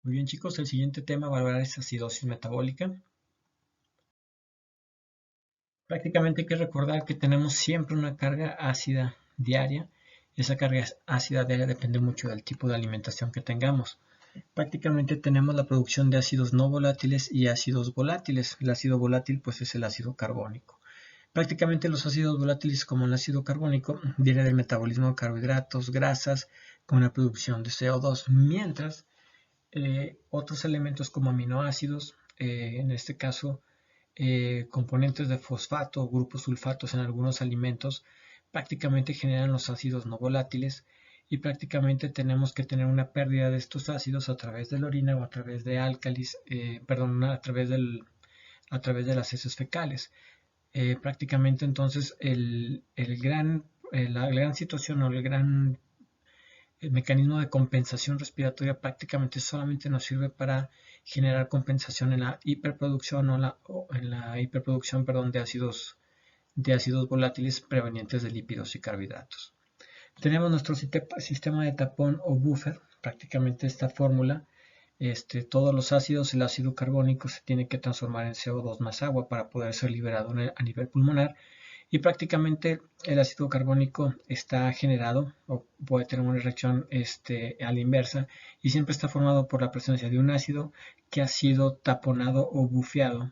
Muy bien, chicos, el siguiente tema va a hablar es acidosis metabólica. Prácticamente hay que recordar que tenemos siempre una carga ácida diaria. Esa carga ácida diaria depende mucho del tipo de alimentación que tengamos. Prácticamente tenemos la producción de ácidos no volátiles y ácidos volátiles. El ácido volátil pues es el ácido carbónico. Prácticamente los ácidos volátiles como el ácido carbónico viene del metabolismo de carbohidratos, grasas, con la producción de CO2, mientras otros elementos como aminoácidos, en este caso componentes de fosfato o grupos sulfatos en algunos alimentos, prácticamente generan los ácidos no volátiles y prácticamente tenemos que tener una pérdida de estos ácidos a través de la orina o a través de álcalis, a través de las heces fecales. Prácticamente entonces la gran situación o el mecanismo de compensación respiratoria prácticamente solamente nos sirve para generar compensación en la hiperproducción en la hiperproducción, perdón, de ácidos volátiles provenientes de lípidos y carbohidratos. Tenemos nuestro sistema de tapón o buffer, prácticamente esta fórmula. Todos los ácidos, el ácido carbónico se tiene que transformar en CO2 más agua para poder ser liberado a nivel pulmonar, y prácticamente el ácido carbónico está generado o puede tener una reacción a la inversa, y siempre está formado por la presencia de un ácido que ha sido taponado o bufeado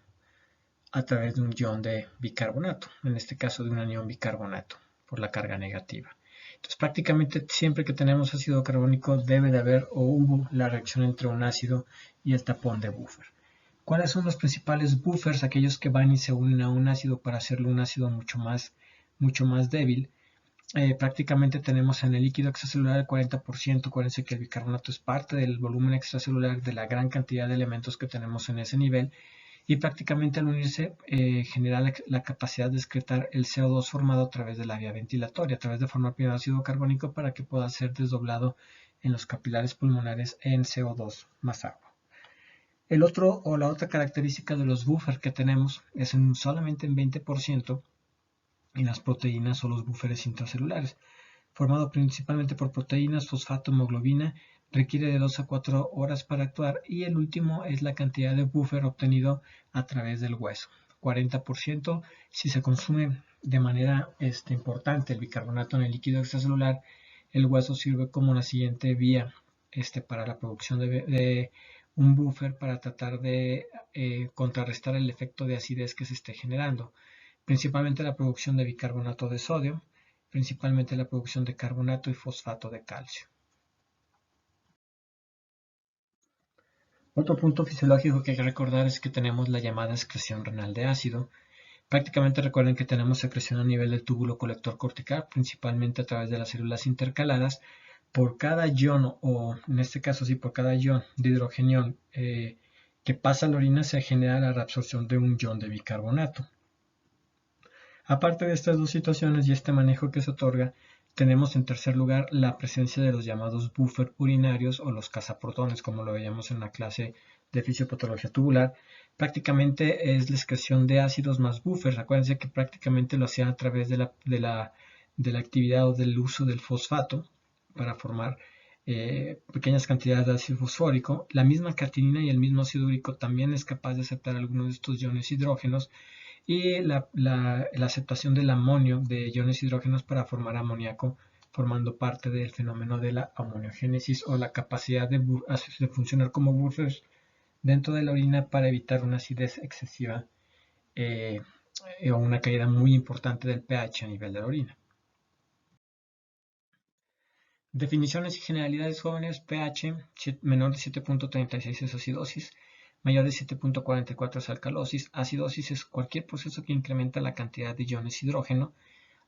a través de un ion de bicarbonato, en este caso de un anión bicarbonato, por la carga negativa. Entonces prácticamente siempre que tenemos ácido carbónico debe de haber o hubo la reacción entre un ácido y el tapón de buffer. ¿Cuáles son los principales buffers? Aquellos que van y se unen a un ácido para hacerlo un ácido mucho más débil. Prácticamente tenemos en el líquido extracelular el 40%. Acuérdense que el bicarbonato es parte del volumen extracelular de la gran cantidad de elementos que tenemos en ese nivel, y prácticamente al unirse genera la capacidad de excretar el CO2 formado a través de la vía ventilatoria, a través de formar primero ácido carbónico para que pueda ser desdoblado en los capilares pulmonares en CO2 más agua. La otra característica de los buffers que tenemos es solamente en 20% en las proteínas o los buffers intracelulares, formado principalmente por proteínas, fosfato, hemoglobina, requiere de 2 a 4 horas para actuar, y el último es la cantidad de buffer obtenido a través del hueso, 40%. Si se consume de manera importante el bicarbonato en el líquido extracelular, el hueso sirve como la siguiente vía para la producción de un buffer para tratar de contrarrestar el efecto de acidez que se esté generando, principalmente la producción de bicarbonato de sodio, principalmente la producción de carbonato y fosfato de calcio. Otro punto fisiológico que hay que recordar es que tenemos la llamada excreción renal de ácido. Prácticamente recuerden que tenemos secreción a nivel del túbulo colector cortical, principalmente a través de las células intercaladas. Por cada ion, o en este caso sí, por cada ion de hidrogenión que pasa a la orina, se genera la reabsorción de un ion de bicarbonato. Aparte de estas dos situaciones y este manejo que se otorga, tenemos en tercer lugar la presencia de los llamados buffer urinarios o los cazaprotones, como lo veíamos en la clase de fisiopatología tubular. Prácticamente es la excreción de ácidos más buffers. Acuérdense que prácticamente lo hacían a través de la actividad o del uso del fosfato para formar pequeñas cantidades de ácido fosfórico. La misma catinina y el mismo ácido úrico también es capaz de aceptar algunos de estos iones hidrógenos, y la aceptación del amonio de iones hidrógenos para formar amoníaco, formando parte del fenómeno de la amoniogénesis o la capacidad de funcionar como buffers dentro de la orina para evitar una acidez excesiva o una caída muy importante del pH a nivel de la orina. Definiciones y generalidades jóvenes: pH menor de 7.36 es acidosis, mayor de 7.44 es alcalosis. Acidosis es cualquier proceso que incrementa la cantidad de iones hidrógeno.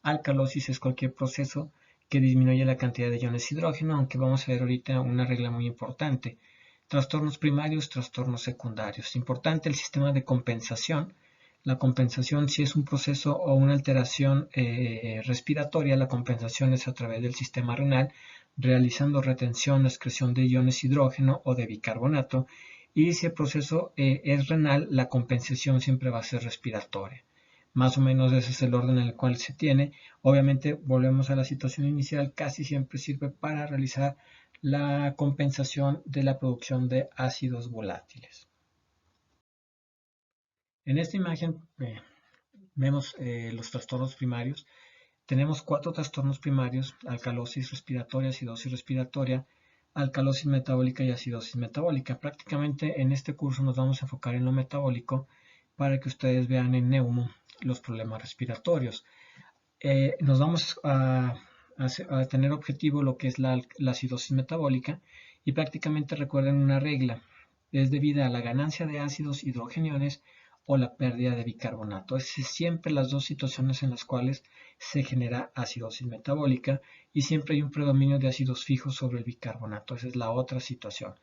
Alcalosis es cualquier proceso que disminuye la cantidad de iones hidrógeno, aunque vamos a ver ahorita una regla muy importante. Trastornos primarios, trastornos secundarios. Importante el sistema de compensación. La compensación, si es un proceso o una alteración respiratoria, la compensación es a través del sistema renal, realizando retención o excreción de iones hidrógeno o de bicarbonato. Y si el proceso es renal, la compensación siempre va a ser respiratoria. Más o menos ese es el orden en el cual se tiene. Obviamente volvemos a la situación inicial, casi siempre sirve para realizar la compensación de la producción de ácidos volátiles. En esta imagen vemos los trastornos primarios. Tenemos 4 trastornos primarios: alcalosis respiratoria, acidosis respiratoria, alcalosis metabólica y acidosis metabólica. Prácticamente en este curso nos vamos a enfocar en lo metabólico para que ustedes vean en neumo los problemas respiratorios. Nos vamos a tener objetivo lo que es la acidosis metabólica, y prácticamente recuerden una regla: es debida a la ganancia de ácidos hidrogeniones o la pérdida de bicarbonato. Es siempre las dos situaciones en las cuales se genera acidosis metabólica, y siempre hay un predominio de ácidos fijos sobre el bicarbonato. Esa es la otra situación.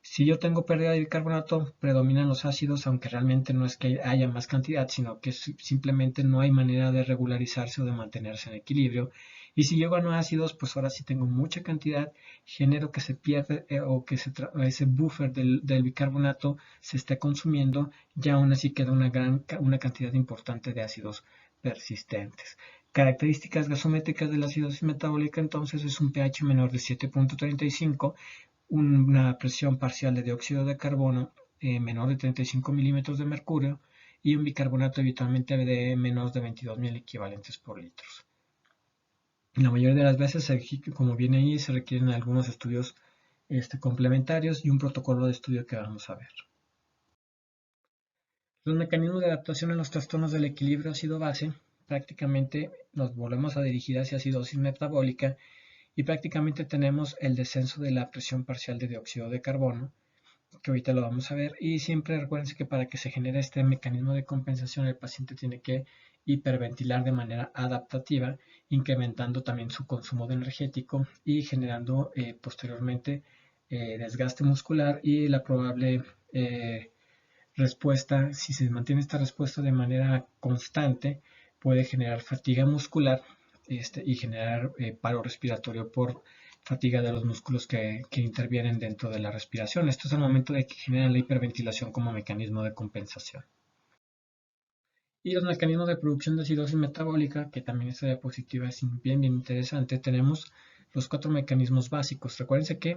Si yo tengo pérdida de bicarbonato, predominan los ácidos, aunque realmente no es que haya más cantidad, sino que simplemente no hay manera de regularizarse o de mantenerse en equilibrio. Y si yo gano ácidos, pues ahora sí tengo mucha cantidad, genero que se pierde o que ese buffer del bicarbonato se esté consumiendo, y aún así queda una cantidad importante de ácidos persistentes. Características gasométricas de la acidosis metabólica entonces es un pH menor de 7.35, una presión parcial de dióxido de carbono menor de 35 milímetros de mercurio, y un bicarbonato habitualmente de menos de 22.000 equivalentes por litro. La mayoría de las veces, como viene ahí, se requieren algunos estudios complementarios y un protocolo de estudio que vamos a ver. Los mecanismos de adaptación en los trastornos del equilibrio ácido-base, prácticamente nos volvemos a dirigir hacia acidosis metabólica, y prácticamente tenemos el descenso de la presión parcial de dióxido de carbono, que ahorita lo vamos a ver. Y siempre recuérdense que para que se genere este mecanismo de compensación, el paciente tiene que hiperventilar de manera adaptativa, incrementando también su consumo de energético y generando posteriormente desgaste muscular, y la probable respuesta, si se mantiene esta respuesta de manera constante, puede generar fatiga muscular y generar paro respiratorio por fatiga de los músculos que intervienen dentro de la respiración. Esto es el momento de que generan la hiperventilación como mecanismo de compensación. Y los mecanismos de producción de acidosis metabólica, que también esta diapositiva es bien interesante. Tenemos los 4 mecanismos básicos. Recuérdense que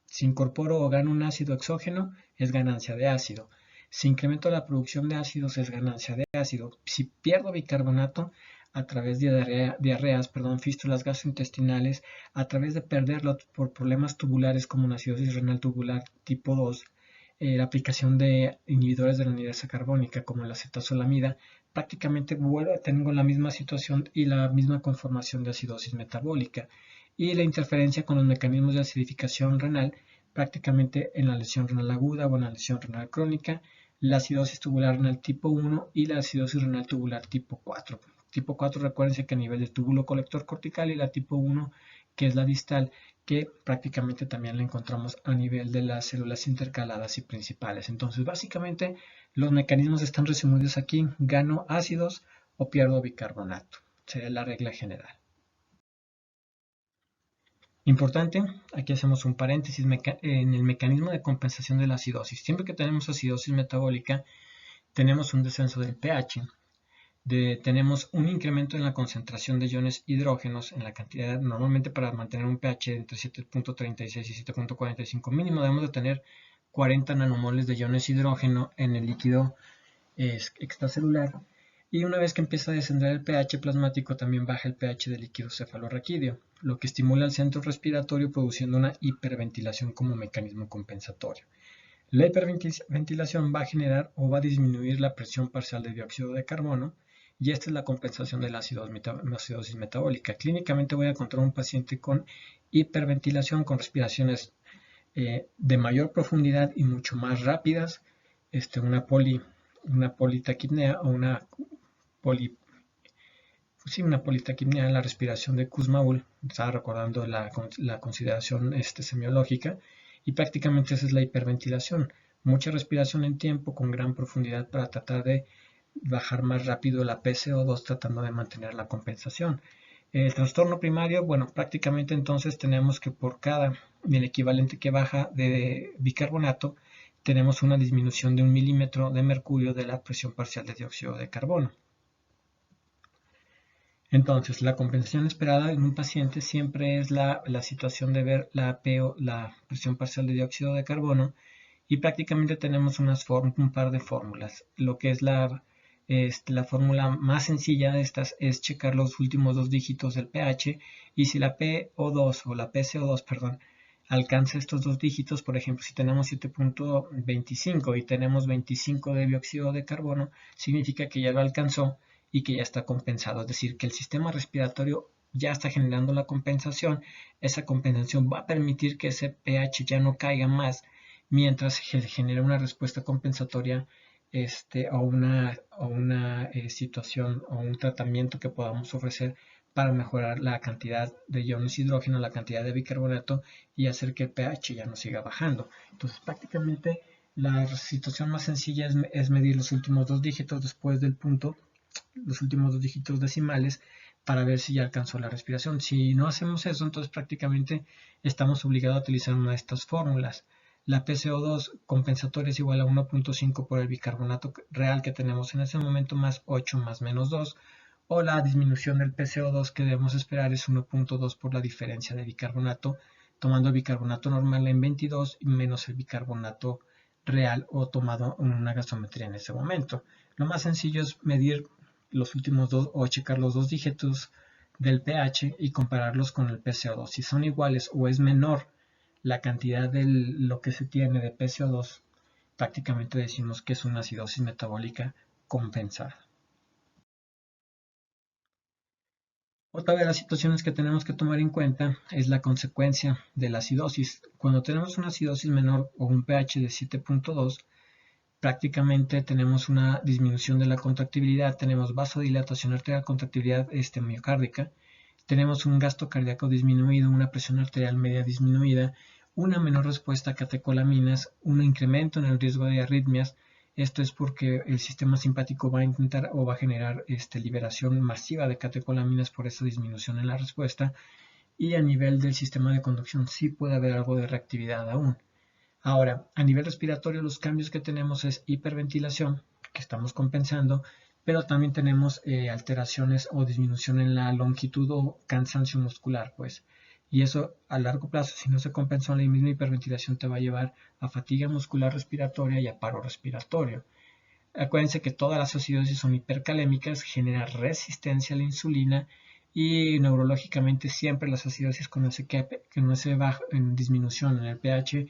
si incorporo o gano un ácido exógeno, es ganancia de ácido. Si incremento la producción de ácidos, es ganancia de ácido. Si pierdo bicarbonato a través de diarreas, fístulas gastrointestinales, a través de perderlo por problemas tubulares como una acidosis renal tubular tipo 2, la aplicación de inhibidores de la anhidrasa carbónica como la acetazolamida, prácticamente tengo la misma situación y la misma conformación de acidosis metabólica. Y la interferencia con los mecanismos de acidificación renal, prácticamente en la lesión renal aguda o en la lesión renal crónica, la acidosis tubular renal tipo 1 y la acidosis renal tubular tipo 4. Tipo 4, recuérdense que a nivel del túbulo colector cortical, y la tipo 1, que es la distal, que prácticamente también la encontramos a nivel de las células intercaladas y principales. Entonces, básicamente, los mecanismos están resumidos aquí: gano ácidos o pierdo bicarbonato. Sería la regla general. Importante, aquí hacemos un paréntesis en el mecanismo de compensación de la acidosis. Siempre que tenemos acidosis metabólica, tenemos un descenso del pH, tenemos un incremento en la concentración de iones hidrógenos en la cantidad. Normalmente, para mantener un pH entre 7.36 y 7.45 mínimo, debemos de tener 40 nanomoles de iones hidrógeno en el líquido extracelular. Y una vez que empieza a descender el pH plasmático, también baja el pH del líquido cefalorraquídeo, lo que estimula el centro respiratorio, produciendo una hiperventilación como mecanismo compensatorio. La hiperventilación va a generar o va a disminuir la presión parcial de dióxido de carbono, y esta es la compensación de la acidosis metabólica. Clínicamente voy a encontrar un paciente con hiperventilación, con respiraciones de mayor profundidad y mucho más rápidas, una politaquipnea o una politaquipnea, la respiración de Kussmaul. Estaba recordando la consideración semiológica, y prácticamente esa es la hiperventilación: mucha respiración en tiempo con gran profundidad para tratar de bajar más rápido la PCO2, tratando de mantener la compensación. El trastorno primario, prácticamente entonces tenemos que por cada el equivalente que baja de bicarbonato, tenemos una disminución de 1 milímetro de mercurio de la presión parcial de dióxido de carbono. Entonces, la compensación esperada en un paciente siempre es la situación de ver la PO, la presión parcial de dióxido de carbono, y prácticamente tenemos un par de fórmulas. Lo que es la fórmula más sencilla de estas es checar los últimos dos dígitos del pH, y si la PO2 o la PCO2, perdón, alcanza estos dos dígitos, por ejemplo, si tenemos 7.25 y tenemos 25 de dióxido de carbono, significa que ya lo alcanzó y que ya está compensado, es decir, que el sistema respiratorio ya está generando la compensación. Esa compensación va a permitir que ese pH ya no caiga más, mientras se genera una respuesta compensatoria o una situación o un tratamiento que podamos ofrecer para mejorar la cantidad de iones hidrógeno, la cantidad de bicarbonato, y hacer que el pH ya no siga bajando. Entonces, prácticamente la situación más sencilla es medir los últimos dos dígitos después del punto, los últimos dos dígitos decimales, para ver si ya alcanzó la respiración. Si no hacemos eso, entonces prácticamente estamos obligados a utilizar una de estas fórmulas. La PCO2 compensatoria es igual a 1.5 por el bicarbonato real que tenemos en ese momento, más 8 más menos 2, o la disminución del PCO2 que debemos esperar es 1.2 por la diferencia de bicarbonato, tomando el bicarbonato normal en 22 y menos el bicarbonato real o tomado en una gasometría en ese momento. Lo más sencillo es medir los últimos dos o checar los dos dígitos del pH y compararlos con el PCO2. Si son iguales o es menor la cantidad de lo que se tiene de PCO2, prácticamente decimos que es una acidosis metabólica compensada. Otra de las situaciones que tenemos que tomar en cuenta es la consecuencia de la acidosis. Cuando tenemos una acidosis menor o un pH de 7.2, prácticamente tenemos una disminución de la contractibilidad, tenemos vasodilatación arterial, contractibilidad miocárdica, tenemos un gasto cardíaco disminuido, una presión arterial media disminuida, una menor respuesta a catecolaminas, un incremento en el riesgo de arritmias. Esto es porque el sistema simpático va a intentar o va a generar liberación masiva de catecolaminas por esa disminución en la respuesta, y a nivel del sistema de conducción sí puede haber algo de reactividad aún. Ahora, a nivel respiratorio, los cambios que tenemos es hiperventilación, que estamos compensando, pero también tenemos alteraciones o disminución en la longitud o cansancio muscular, pues. Y eso a largo plazo, si no se compensó, la misma hiperventilación te va a llevar a fatiga muscular respiratoria y a paro respiratorio. Acuérdense que todas las acidosis son hipercalémicas, genera resistencia a la insulina, y neurológicamente siempre las acidosis con ese en disminución en el pH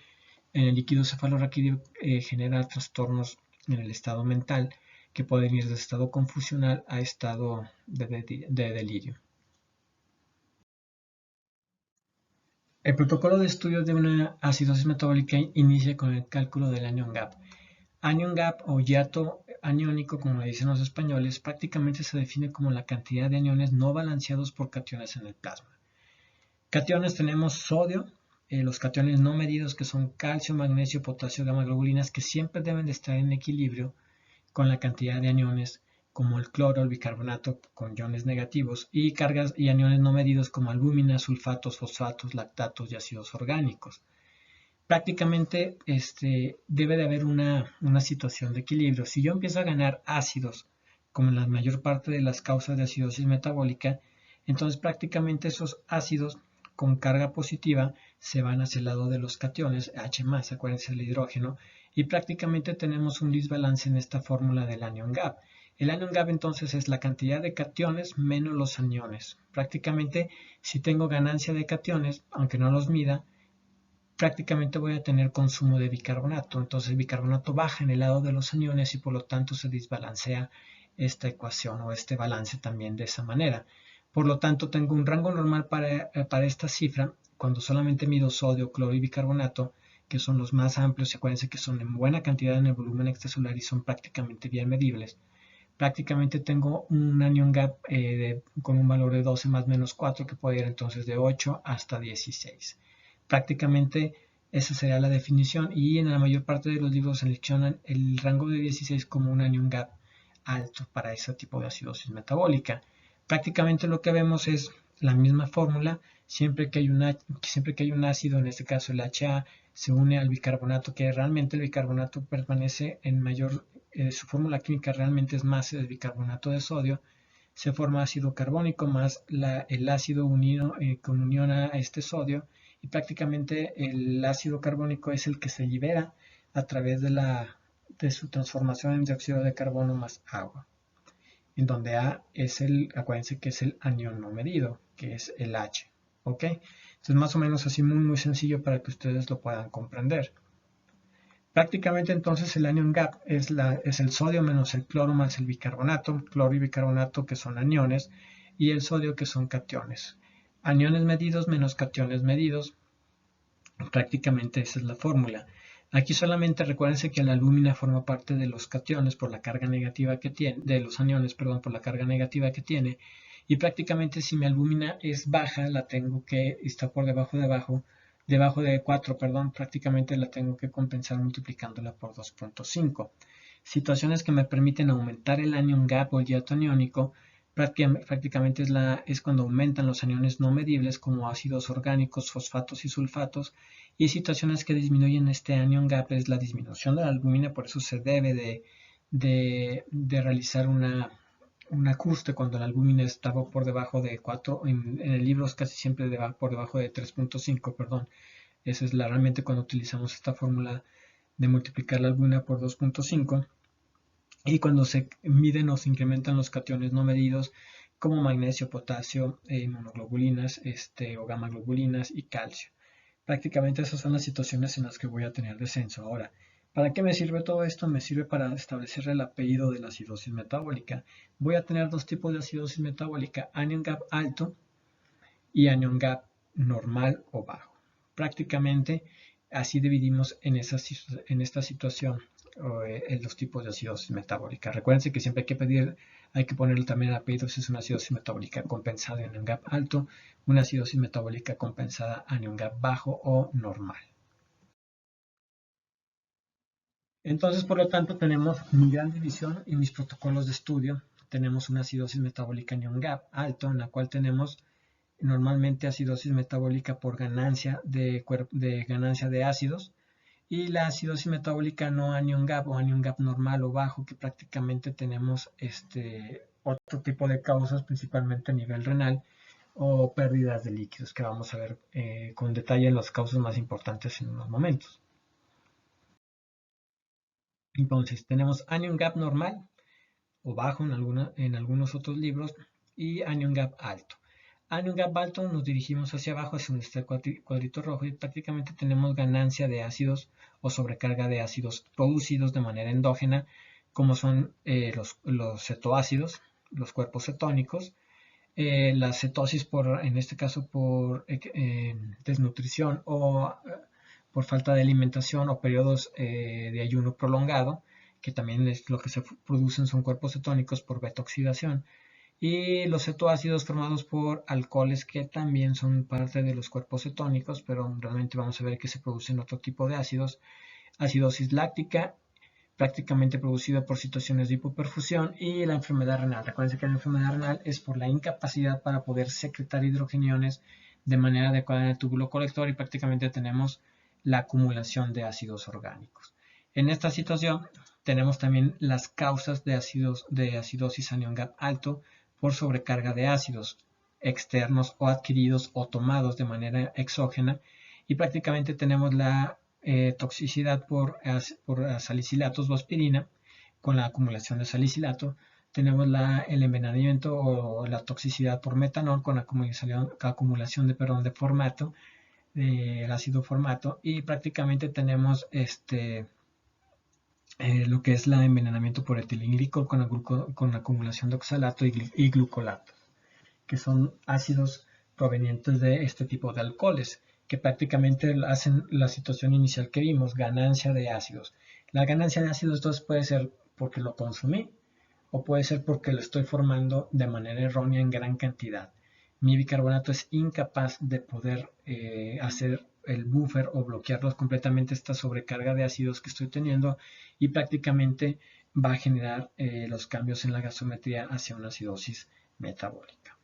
en el líquido cefalorraquídeo genera trastornos en el estado mental que pueden ir de estado confusional a estado de delirio. El protocolo de estudio de una acidosis metabólica inicia con el cálculo del anion gap. Anion gap o hiato aniónico, como le dicen los españoles, prácticamente se define como la cantidad de aniones no balanceados por cationes en el plasma. Cationes tenemos sodio, los cationes no medidos, que son calcio, magnesio, potasio, gamma globulinas, que siempre deben de estar en equilibrio con la cantidad de aniones, como el cloro, el bicarbonato con iones negativos, y cargas y aniones no medidos como albúminas, sulfatos, fosfatos, lactatos y ácidos orgánicos. Prácticamente debe de haber una situación de equilibrio. Si yo empiezo a ganar ácidos, como en la mayor parte de las causas de acidosis metabólica, entonces prácticamente esos ácidos con carga positiva se van hacia el lado de los cationes, H+, acuérdense del hidrógeno, y prácticamente tenemos un desbalance en esta fórmula del anion gap. El anion gap entonces es la cantidad de cationes menos los aniones. Prácticamente si tengo ganancia de cationes, aunque no los mida, prácticamente voy a tener consumo de bicarbonato. Entonces el bicarbonato baja en el lado de los aniones y por lo tanto se desbalancea esta ecuación o este balance también de esa manera. Por lo tanto, tengo un rango normal para esta cifra cuando solamente mido sodio, cloro y bicarbonato, que son los más amplios. Acuérdense que son en buena cantidad en el volumen extracelular y son prácticamente bien medibles. Prácticamente tengo un anion gap con un valor de 12 más menos 4, que puede ir entonces de 8 hasta 16. Prácticamente esa sería la definición, y en la mayor parte de los libros seleccionan el rango de 16 como un anion gap alto para ese tipo de acidosis metabólica. Prácticamente lo que vemos es la misma fórmula, siempre que hay un ácido, en este caso el HA, se une al bicarbonato, que realmente el bicarbonato permanece en mayor, su fórmula química realmente es más el bicarbonato de sodio. se forma ácido carbónico más el ácido unido con unión a este sodio, y prácticamente el ácido carbónico es el que se libera a través de su transformación en dióxido de carbono más agua, en donde A es acuérdense que es el anión no medido, que es el H, ¿ok? Entonces más o menos así muy sencillo para que ustedes lo puedan comprender. Prácticamente entonces el anion gap es el sodio menos el cloro más el bicarbonato, cloro y bicarbonato que son aniones, y el sodio que son cationes. Aniones medidos menos cationes medidos, prácticamente esa es la fórmula. Aquí solamente recuérdense que la alúmina forma parte de los cationes por la carga negativa que tiene, de los aniones, perdón, por la carga negativa que tiene, y prácticamente si mi alúmina es baja, la tengo que, está por debajo de 4, perdón, prácticamente la tengo que compensar multiplicándola por 2.5. Situaciones que me permiten aumentar el anion gap o el hiato aniónico, prácticamente es cuando aumentan los aniones no medibles como ácidos orgánicos, fosfatos y sulfatos, y situaciones que disminuyen este anion gap es la disminución de la albúmina, por eso se debe de realizar un ajuste cuando la albúmina estaba por debajo de 4, en el libro es casi siempre por debajo de 3.5, perdón. Esa es realmente cuando utilizamos esta fórmula de multiplicar la albúmina por 2.5. Y cuando se miden o se incrementan los cationes no medidos como magnesio, potasio, inmunoglobulinas o gamma globulinas y calcio. Prácticamente esas son las situaciones en las que voy a tener descenso. Ahora, ¿para qué me sirve todo esto? Me sirve para establecer el apellido de la acidosis metabólica. Voy a tener dos tipos de acidosis metabólica, anion gap alto y anion gap normal o bajo. Prácticamente así dividimos en esta situación en los tipos de acidosis metabólica. Recuerden que siempre hay que ponerle también el apellido si es una acidosis metabólica compensada anion gap alto, una acidosis metabólica compensada anion gap bajo o normal. Entonces, por lo tanto, tenemos mi gran división en mis protocolos de estudio. Tenemos una acidosis metabólica anion gap alto, en la cual tenemos normalmente acidosis metabólica por ganancia de ácidos, y la acidosis metabólica no anion gap o anion gap normal o bajo, que prácticamente tenemos otro tipo de causas, principalmente a nivel renal o pérdidas de líquidos, que vamos a ver con detalle las causas más importantes en unos momentos. Entonces tenemos anion gap normal o bajo en algunos otros libros, y anion gap alto. Anion gap alto nos dirigimos hacia abajo, hacia donde está el cuadrito rojo, y prácticamente tenemos ganancia de ácidos o sobrecarga de ácidos producidos de manera endógena, como son los cetoácidos, los cuerpos cetónicos, la cetosis en este caso por desnutrición o por falta de alimentación o periodos de ayuno prolongado, que también es lo que se producen son cuerpos cetónicos por beta-oxidación, y los cetoácidos formados por alcoholes, que también son parte de los cuerpos cetónicos, pero realmente vamos a ver que se producen otro tipo de ácidos, acidosis láctica, prácticamente producida por situaciones de hipoperfusión, y la enfermedad renal. Recuerden que la enfermedad renal es por la incapacidad para poder secretar hidrogeniones de manera adecuada en el túbulo colector, y prácticamente tenemos la acumulación de ácidos orgánicos. En esta situación tenemos también las causas de acidosis anion gap alto por sobrecarga de ácidos externos o adquiridos o tomados de manera exógena, y prácticamente tenemos la toxicidad por salicilatos o aspirina con la acumulación de salicilato. Tenemos el envenenamiento o la toxicidad por metanol con la acumulación de formato, el ácido formato, y prácticamente tenemos lo que es el envenenamiento por etilenglicol con la acumulación de oxalato y glucolato, que son ácidos provenientes de este tipo de alcoholes, que prácticamente hacen la situación inicial que vimos, ganancia de ácidos. La ganancia de ácidos entonces puede ser porque lo consumí, o puede ser porque lo estoy formando de manera errónea en gran cantidad. Mi bicarbonato es incapaz de poder hacer el buffer o bloquearlos completamente, esta sobrecarga de ácidos que estoy teniendo, y prácticamente va a generar los cambios en la gasometría hacia una acidosis metabólica.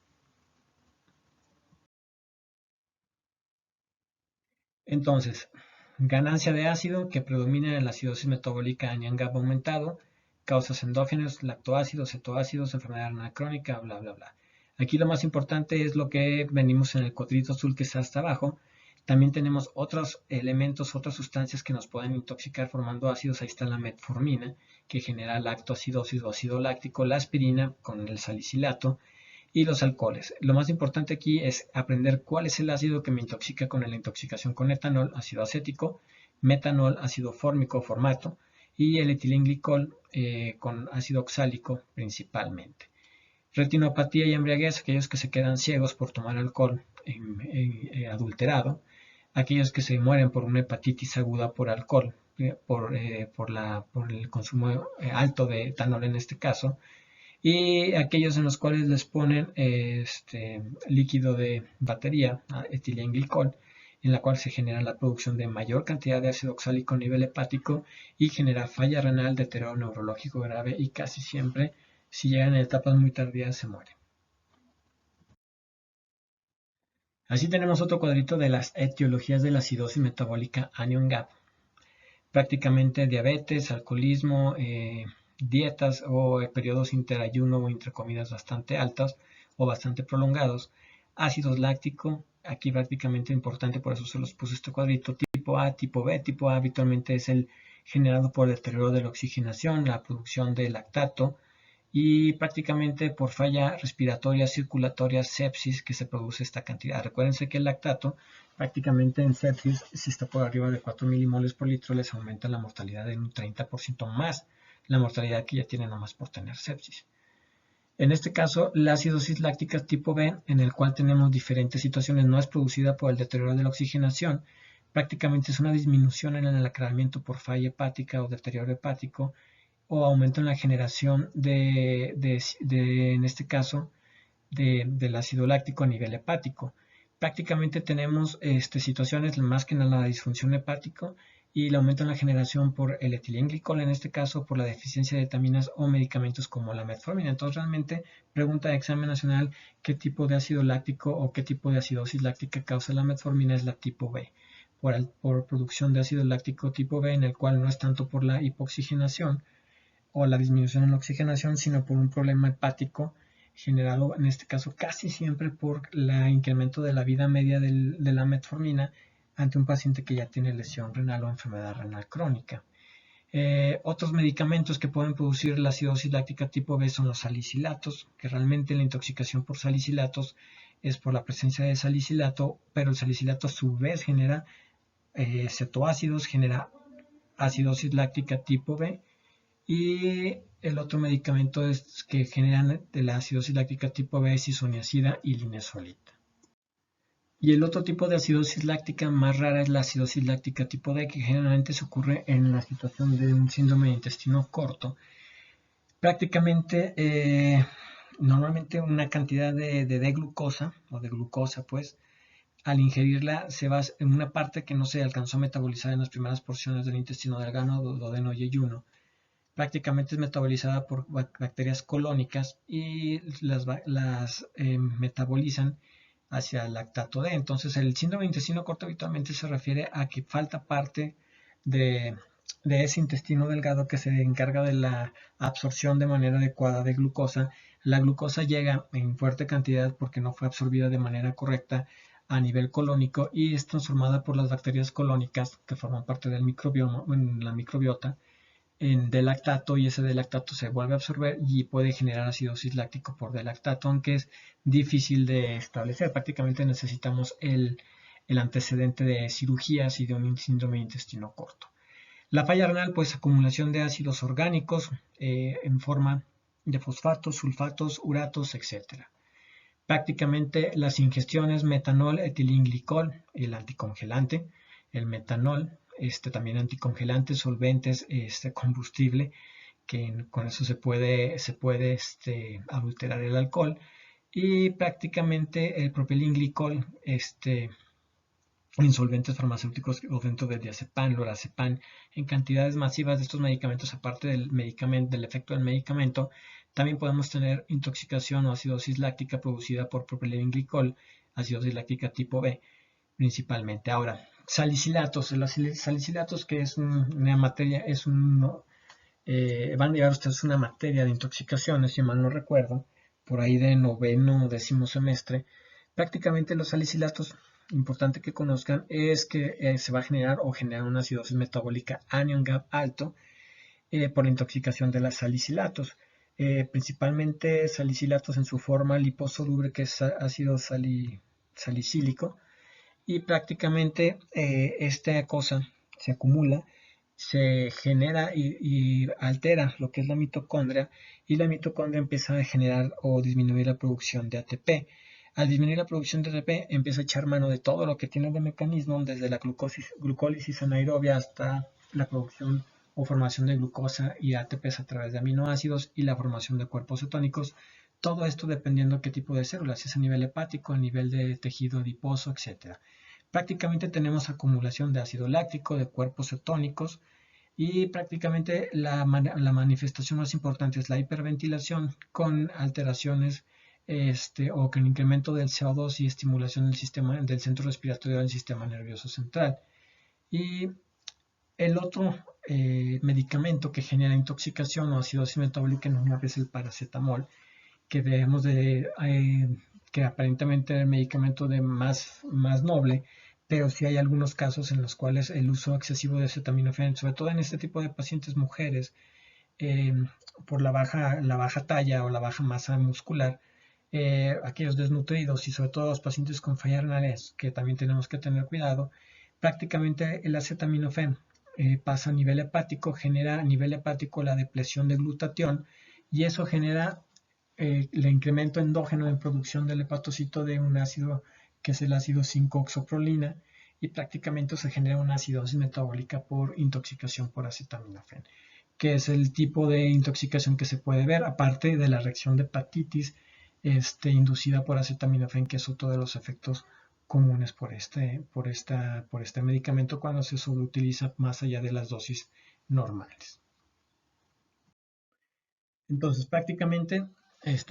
Entonces, ganancia de ácido que predomina en la acidosis metabólica anion gap aumentado, causas endógenas, lactoácidos, cetoácidos, enfermedad renal crónica, bla, bla, bla. Aquí lo más importante es lo que venimos en el cuadrito azul que está hasta abajo. También tenemos otros elementos, otras sustancias que nos pueden intoxicar formando ácidos. Ahí está la metformina, que genera lactoacidosis o ácido láctico, la aspirina con el salicilato y los alcoholes. Lo más importante aquí es aprender cuál es el ácido que me intoxica con la intoxicación con etanol, ácido acético, metanol, ácido fórmico, formato, y el etilenglicol con ácido oxálico principalmente. Retinopatía y embriaguez, aquellos que se quedan ciegos por tomar alcohol adulterado, aquellos que se mueren por una hepatitis aguda por alcohol, por el consumo alto de etanol en este caso, y aquellos en los cuales les ponen líquido de batería, etilenglicol, en la cual se genera la producción de mayor cantidad de ácido oxálico a nivel hepático y genera falla renal, deterioro neurológico grave y casi siempre, si llegan en etapas muy tardías, se mueren. Así tenemos otro cuadrito de las etiologías de la acidosis metabólica Anion-Gap. Prácticamente diabetes, alcoholismo, dietas o periodos interayuno o intercomidas bastante altas o bastante prolongados, ácidos lácticos, aquí prácticamente importante, por eso se los puse este cuadrito, tipo A, tipo B. Tipo A habitualmente es el generado por deterioro de la oxigenación, la producción de lactato y prácticamente por falla respiratoria, circulatoria, sepsis que se produce esta cantidad. Recuérdense que el lactato prácticamente en sepsis, si está por arriba de 4 milimoles por litro, les aumenta la mortalidad en un 30% más la mortalidad que ya tiene nomás por tener sepsis. En este caso, la acidosis láctica tipo B, en el cual tenemos diferentes situaciones, no es producida por el deterioro de la oxigenación, prácticamente es una disminución en el aclaramiento por falla hepática o deterioro hepático, o aumento en la generación en este caso, del ácido láctico a nivel hepático. Prácticamente tenemos situaciones más que nada la disfunción hepática y el aumento en la generación por el etilenglicol, en este caso por la deficiencia de vitaminas o medicamentos como la metformina. Entonces realmente pregunta de examen nacional qué tipo de ácido láctico o qué tipo de acidosis láctica causa la metformina, es la tipo B. Por producción de ácido láctico tipo B, en el cual no es tanto por la hipoxigenación o la disminución en la oxigenación, sino por un problema hepático generado en este caso casi siempre por el incremento de la vida media de la metformina ante un paciente que ya tiene lesión renal o enfermedad renal crónica. Otros medicamentos que pueden producir la acidosis láctica tipo B son los salicilatos, que realmente la intoxicación por salicilatos es por la presencia de salicilato, pero el salicilato a su vez genera cetoácidos, genera acidosis láctica tipo B, y el otro medicamento es que generan de la acidosis láctica tipo B es isoniazida y linezolida. Y el otro tipo de acidosis láctica más rara es la acidosis láctica tipo D, que generalmente se ocurre en la situación de un síndrome de intestino corto. Prácticamente, normalmente una cantidad de D-glucosa, o de glucosa pues, al ingerirla se va en una parte que no se alcanzó a metabolizar en las primeras porciones del intestino delgado, duodeno y yeyuno. Prácticamente es metabolizada por bacterias colónicas y las metabolizan hacia el lactato D. Entonces el síndrome de intestino corto habitualmente se refiere a que falta parte de ese intestino delgado que se encarga de la absorción de manera adecuada de glucosa. La glucosa llega en fuerte cantidad porque no fue absorbida de manera correcta a nivel colónico y es transformada por las bacterias colónicas que forman parte del microbioma, en la microbiota, de lactato, y ese de lactato se vuelve a absorber y puede generar acidosis láctico por lactato, aunque es difícil de establecer. Prácticamente necesitamos el antecedente de cirugías y de un síndrome de intestino corto. La falla renal, pues acumulación de ácidos orgánicos en forma de fosfatos, sulfatos, uratos, etc. Prácticamente las ingestiones metanol, etilenglicol, el anticongelante, el metanol, también anticongelantes, solventes, combustible, que con eso se puede adulterar el alcohol, y prácticamente el propilenglicol, en solventes farmacéuticos o dentro del diazepam, lorazepam, en cantidades masivas de estos medicamentos, aparte del efecto del medicamento, también podemos tener intoxicación o acidosis láctica producida por propilenglicol, acidosis láctica tipo B, principalmente. Ahora, salicilatos. Los salicilatos, que es una materia, es un van a llevar ustedes una materia de intoxicaciones, si mal no recuerdo, por ahí de noveno o décimo semestre. Prácticamente los salicilatos, importante que conozcan, es que se va a generar o generar una acidosis metabólica anion gap alto por la intoxicación de las salicilatos. Principalmente salicilatos en su forma liposoluble, que es ácido salicílico, y prácticamente esta cosa se acumula, se genera y altera lo que es la mitocondria, y la mitocondria empieza a generar o disminuir la producción de ATP. Al disminuir la producción de ATP, empieza a echar mano de todo lo que tiene de mecanismo, desde la glucólisis anaerobia hasta la producción o formación de glucosa y ATPs a través de aminoácidos y la formación de cuerpos cetónicos. Todo esto dependiendo qué tipo de células, si es a nivel hepático, a nivel de tejido adiposo, etc. Prácticamente tenemos acumulación de ácido láctico, de cuerpos cetónicos, y prácticamente la manifestación más importante es la hiperventilación con alteraciones o con incremento del CO2 y estimulación del centro respiratorio del sistema nervioso central. Y el otro medicamento que genera intoxicación o acidosis metabólica normal es el paracetamol, que debemos de, que aparentemente es el medicamento de más noble, pero sí hay algunos casos en los cuales el uso excesivo de acetaminofén, sobre todo en este tipo de pacientes mujeres, eh, por la baja talla o la baja masa muscular, aquellos desnutridos y sobre todo los pacientes con falla renales, que también tenemos que tener cuidado, prácticamente el acetaminofén pasa a nivel hepático, genera a nivel hepático la depresión de glutatión, y eso genera el incremento endógeno en producción del hepatocito de un ácido que es el ácido 5-oxoprolina, y prácticamente se genera una acidosis metabólica por intoxicación por acetaminofén, que es el tipo de intoxicación que se puede ver, aparte de la reacción de hepatitis inducida por acetaminofén, que es otro de los efectos comunes por este medicamento cuando se sobreutiliza más allá de las dosis normales. Entonces, prácticamente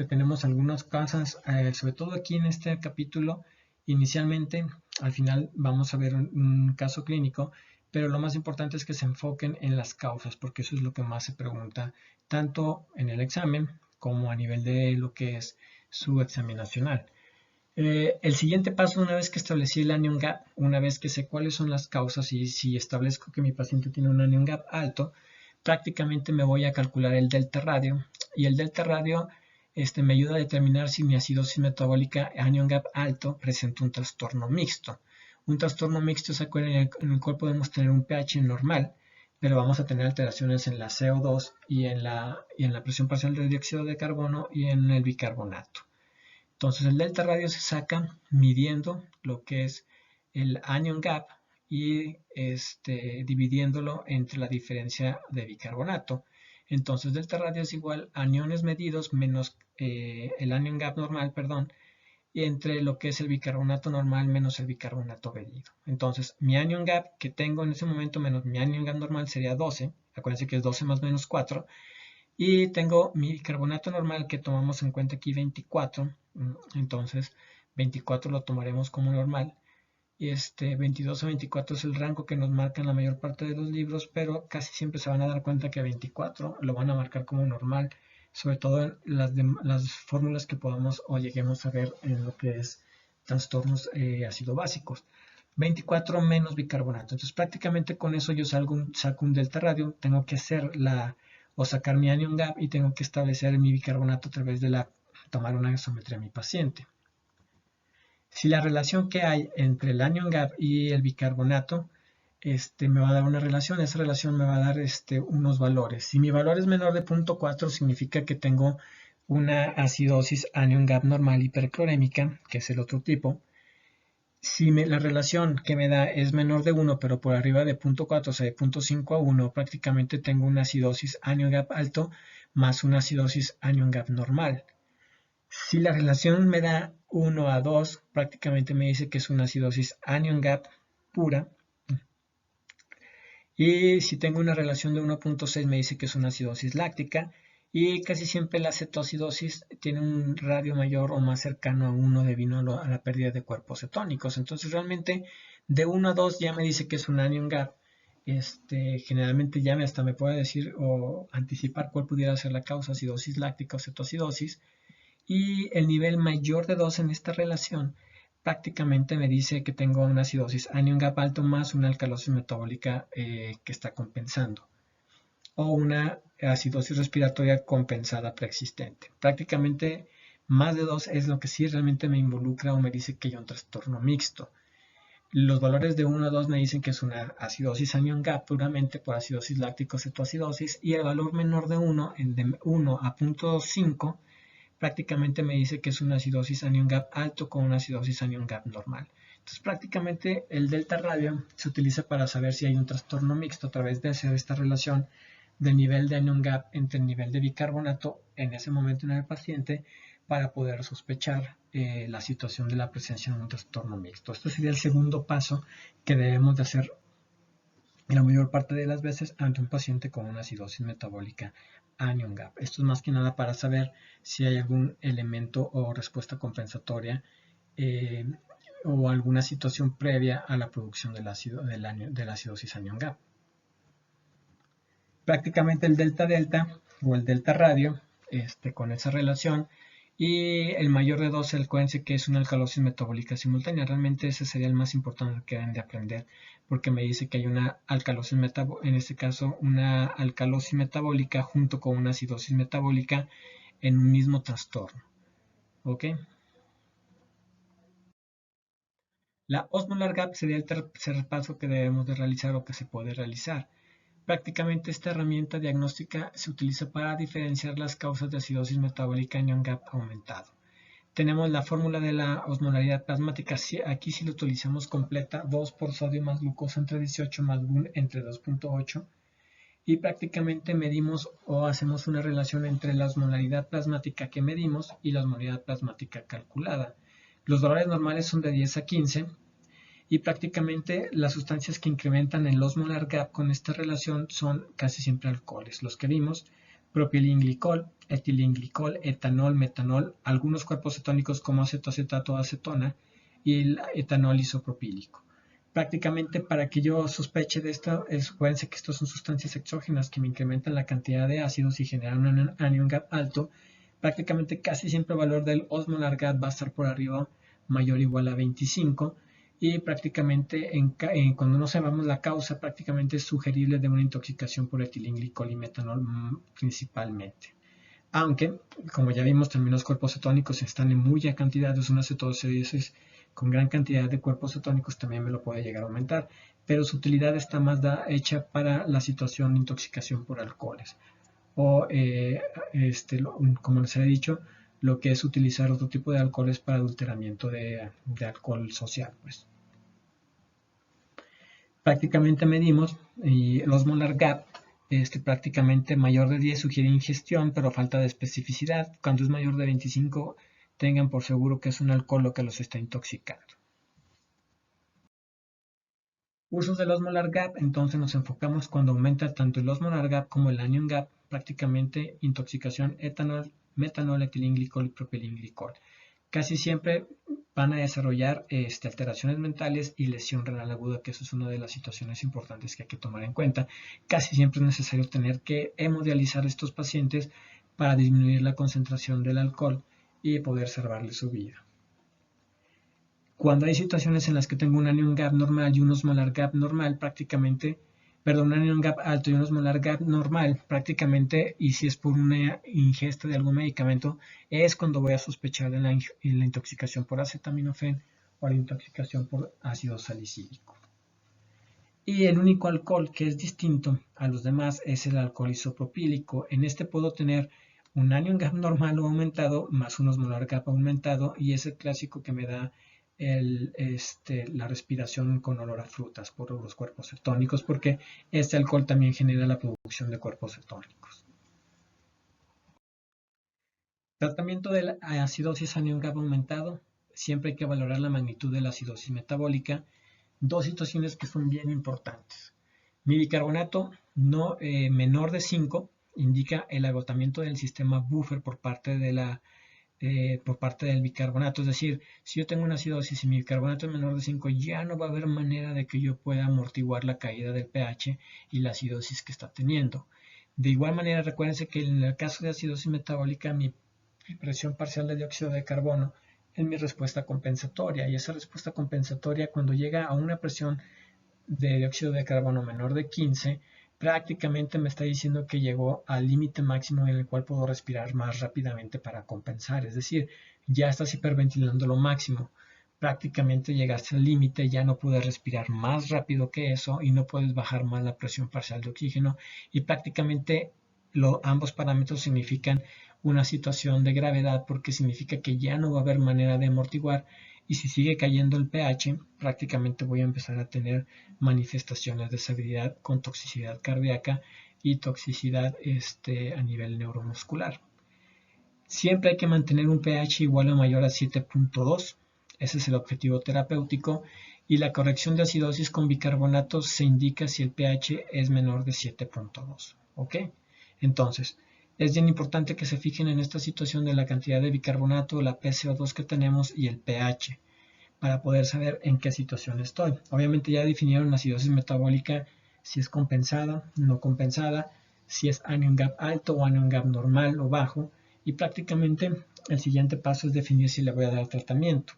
tenemos algunas causas, sobre todo aquí en este capítulo. Inicialmente, al final vamos a ver un caso clínico, pero lo más importante es que se enfoquen en las causas, porque eso es lo que más se pregunta, tanto en el examen como a nivel de lo que es su examen nacional. El siguiente paso, una vez que establecí el anion gap, una vez que sé cuáles son las causas y si establezco que mi paciente tiene un anion gap alto, prácticamente me voy a calcular el delta radio, y el delta radio me ayuda a determinar si mi acidosis metabólica anion gap alto presenta un trastorno mixto. Un trastorno mixto, ¿se acuerdan? En el cual podemos tener un pH normal, pero vamos a tener alteraciones en la CO2 y en la presión parcial de dióxido de carbono y en el bicarbonato. Entonces el delta radio se saca midiendo lo que es el anion gap y dividiéndolo entre la diferencia de bicarbonato. Entonces delta radio es igual a aniones medidos menos el anion gap normal, perdón, y entre lo que es el bicarbonato normal menos el bicarbonato medido. Entonces mi anion gap que tengo en ese momento menos mi anion gap normal sería 12. Acuérdense que es 12 más menos 4. Y tengo mi bicarbonato normal que tomamos en cuenta aquí 24. Entonces 24 lo tomaremos como normal. Y 22 a 24 es el rango que nos marcan la mayor parte de los libros, pero casi siempre se van a dar cuenta que 24 lo van a marcar como normal, sobre todo en las fórmulas que podamos o lleguemos a ver en lo que es trastornos ácido básicos. 24 menos bicarbonato. Entonces prácticamente con eso yo saco un delta radio, tengo que hacer o sacar mi anion gap y tengo que establecer mi bicarbonato a través de tomar una gasometría a mi paciente. Si la relación que hay entre el anion gap y el bicarbonato me va a dar una relación, esa relación me va a dar unos valores. Si mi valor es menor de 0.4, significa que tengo una acidosis anion gap normal hiperclorémica, que es el otro tipo. Si la relación que me da es menor de 1, pero por arriba de 0.4, o sea, de 0.5 a 1, prácticamente tengo una acidosis anion gap alto más una acidosis anion gap normal. Si la relación me da 1 a 2, prácticamente me dice que es una acidosis anion gap pura. Y si tengo una relación de 1.6, me dice que es una acidosis láctica. Y casi siempre la cetoacidosis tiene un radio mayor o más cercano a 1 debido a la pérdida de cuerpos cetónicos. Entonces realmente de 1 a 2 ya me dice que es un anion gap. Generalmente ya hasta me puede decir o anticipar cuál pudiera ser la causa, acidosis láctica o cetoacidosis. Y el nivel mayor de 2 en esta relación prácticamente me dice que tengo una acidosis anion gap alto más una alcalosis metabólica que está compensando, o una acidosis respiratoria compensada preexistente. Prácticamente más de 2 es lo que sí realmente me involucra o me dice que hay un trastorno mixto. Los valores de 1 a 2 me dicen que es una acidosis anion gap puramente por acidosis láctica o cetoacidosis, y el valor menor de 1, de 1 a 0.5, prácticamente me dice que es una acidosis anion gap alto con una acidosis anion gap normal. Entonces prácticamente el delta radio se utiliza para saber si hay un trastorno mixto a través de hacer esta relación del nivel de anion gap entre el nivel de bicarbonato en ese momento en el paciente para poder sospechar la situación de la presencia de un trastorno mixto. Esto sería el segundo paso que debemos de hacer la mayor parte de las veces ante un paciente con una acidosis metabólica anion gap. Esto es más que nada para saber si hay algún elemento o respuesta compensatoria o alguna situación previa a la producción del ácido, de la acidosis anion gap. Prácticamente el delta-delta o el delta radio con esa relación, y el mayor de 2, acuérdense que es una alcalosis metabólica simultánea. Realmente ese sería el más importante que deben de aprender, porque me dice que hay una alcalosis metabólica, en este caso una alcalosis metabólica junto con una acidosis metabólica en un mismo trastorno. ¿Ok? La osmolar gap sería el tercer paso que debemos de realizar o que se puede realizar. Prácticamente esta herramienta diagnóstica se utiliza para diferenciar las causas de acidosis metabólica anion gap aumentado. Tenemos la fórmula de la osmolaridad plasmática. Aquí si la utilizamos completa, 2 por sodio más glucosa entre 18 más BUN entre 2.8, y prácticamente medimos o hacemos una relación entre la osmolaridad plasmática que medimos y la osmolaridad plasmática calculada. Los valores normales son de 10 a 15, y prácticamente las sustancias que incrementan el osmolar gap con esta relación son casi siempre alcoholes. Los que vimos: propilenglicol, etilenglicol, etanol, metanol, algunos cuerpos cetónicos como acetoacetato o acetona, y el etanol isopropílico. Prácticamente para que yo sospeche de esto, acuérdense que estas son sustancias exógenas que me incrementan la cantidad de ácidos y generan un anion gap alto. Prácticamente casi siempre el valor del osmolar gap va a estar por arriba, mayor o igual a 25, y prácticamente cuando no sabemos la causa, prácticamente es sugerible de una intoxicación por etilenglicol y metanol principalmente. Aunque, como ya vimos, también los cuerpos cetónicos están en mucha cantidad, una cetoacidosis con gran cantidad de cuerpos cetónicos también me lo puede llegar a aumentar, pero su utilidad está más hecha para la situación de intoxicación por alcoholes, o como les he dicho, lo que es utilizar otro tipo de alcoholes para adulteramiento de alcohol social, pues. Prácticamente medimos y el osmolar gap, prácticamente mayor de 10 sugiere ingestión, pero falta de especificidad. Cuando es mayor de 25, tengan por seguro que es un alcohol lo que los está intoxicando. Usos del osmolar gap, entonces nos enfocamos cuando aumenta tanto el osmolar gap como el anion gap, prácticamente intoxicación etanol, metanol, etilenglicol y propilenglicol. Casi siempre van a desarrollar alteraciones mentales y lesión renal aguda, que eso es una de las situaciones importantes que hay que tomar en cuenta. Casi siempre es necesario tener que hemodializar a estos pacientes para disminuir la concentración del alcohol y poder salvarle su vida. Cuando hay situaciones en las que tengo un anion gap normal y un osmolar gap normal, un anion gap alto y un osmolar gap normal, prácticamente, y si es por una ingesta de algún medicamento, es cuando voy a sospechar de la intoxicación por acetaminofén o la intoxicación por ácido salicílico. Y el único alcohol que es distinto a los demás es el alcohol isopropílico. En este puedo tener un anion gap normal o aumentado más un osmolar gap aumentado, y es el clásico que me da la respiración con olor a frutas por los cuerpos cetónicos, porque este alcohol también genera la producción de cuerpos cetónicos. Tratamiento de la acidosis anion gap aumentado. Siempre hay que valorar la magnitud de la acidosis metabólica. Dos situaciones que son bien importantes. Mi bicarbonato menor de 5 indica el agotamiento del sistema buffer por parte de la por parte del bicarbonato. Es decir, si yo tengo una acidosis y mi bicarbonato es menor de 5, ya no va a haber manera de que yo pueda amortiguar la caída del pH y la acidosis que está teniendo. De igual manera, recuérdense que en el caso de acidosis metabólica, mi presión parcial de dióxido de carbono es mi respuesta compensatoria, y esa respuesta compensatoria, cuando llega a una presión de dióxido de carbono menor de 15, prácticamente me está diciendo que llegó al límite máximo en el cual puedo respirar más rápidamente para compensar. Es decir, ya estás hiperventilando lo máximo. Prácticamente llegaste al límite, ya no puedes respirar más rápido que eso y no puedes bajar más la presión parcial de oxígeno, y prácticamente ambos parámetros significan una situación de gravedad, porque significa que ya no va a haber manera de amortiguar, y si sigue cayendo el pH, prácticamente voy a empezar a tener manifestaciones de severidad con toxicidad cardíaca y toxicidad a nivel neuromuscular. Siempre hay que mantener un pH igual o mayor a 7.2. Ese es el objetivo terapéutico, y la corrección de acidosis con bicarbonatos se indica si el pH es menor de 7.2. ¿Ok? Entonces, es bien importante que se fijen en esta situación de la cantidad de bicarbonato, la PCO2 que tenemos y el pH, para poder saber en qué situación estoy. Obviamente ya definieron la acidosis metabólica, si es compensada, no compensada, si es anion gap alto o anion gap normal o bajo, y prácticamente el siguiente paso es definir si le voy a dar tratamiento.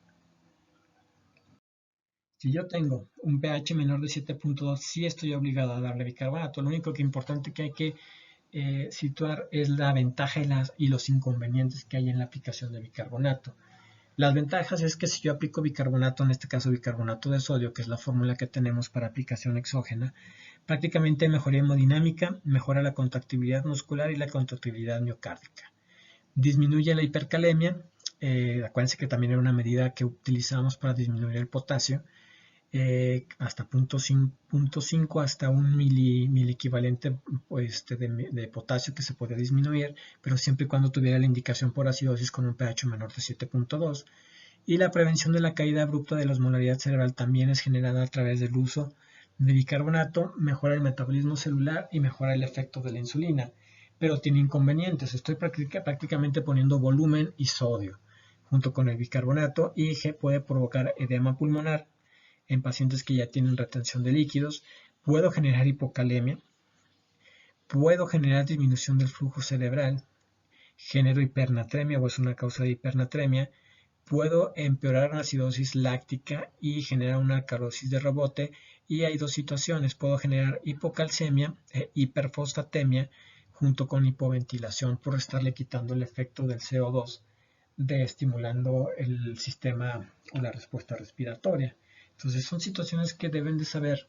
Si yo tengo un pH menor de 7.2, sí estoy obligado a darle bicarbonato. Lo único que importante que hay que situar es la ventaja y los inconvenientes que hay en la aplicación de bicarbonato. Las ventajas es que si yo aplico bicarbonato, en este caso bicarbonato de sodio, que es la fórmula que tenemos para aplicación exógena, prácticamente mejora hemodinámica, mejora la contractibilidad muscular y la contractibilidad miocárdica. Disminuye la hipercalemia, acuérdense que también era una medida que utilizamos para disminuir el potasio, hasta 0.5 hasta un miliequivalente de potasio que se podía disminuir, pero siempre y cuando tuviera la indicación por acidosis con un pH menor de 7.2. Y la prevención de la caída abrupta de la osmolaridad cerebral también es generada a través del uso de bicarbonato, mejora el metabolismo celular y mejora el efecto de la insulina, pero tiene inconvenientes. Estoy prácticamente poniendo volumen y sodio junto con el bicarbonato, y puede provocar edema pulmonar en pacientes que ya tienen retención de líquidos. Puedo generar hipocalemia, puedo generar disminución del flujo cerebral, genero hipernatremia o es una causa de hipernatremia, puedo empeorar una acidosis láctica y generar una alcalosis de rebote, y hay dos situaciones: puedo generar hipocalcemia e hiperfosfatemia junto con hipoventilación por estarle quitando el efecto del CO2 de estimulando el sistema o la respuesta respiratoria. Entonces son situaciones que deben de saber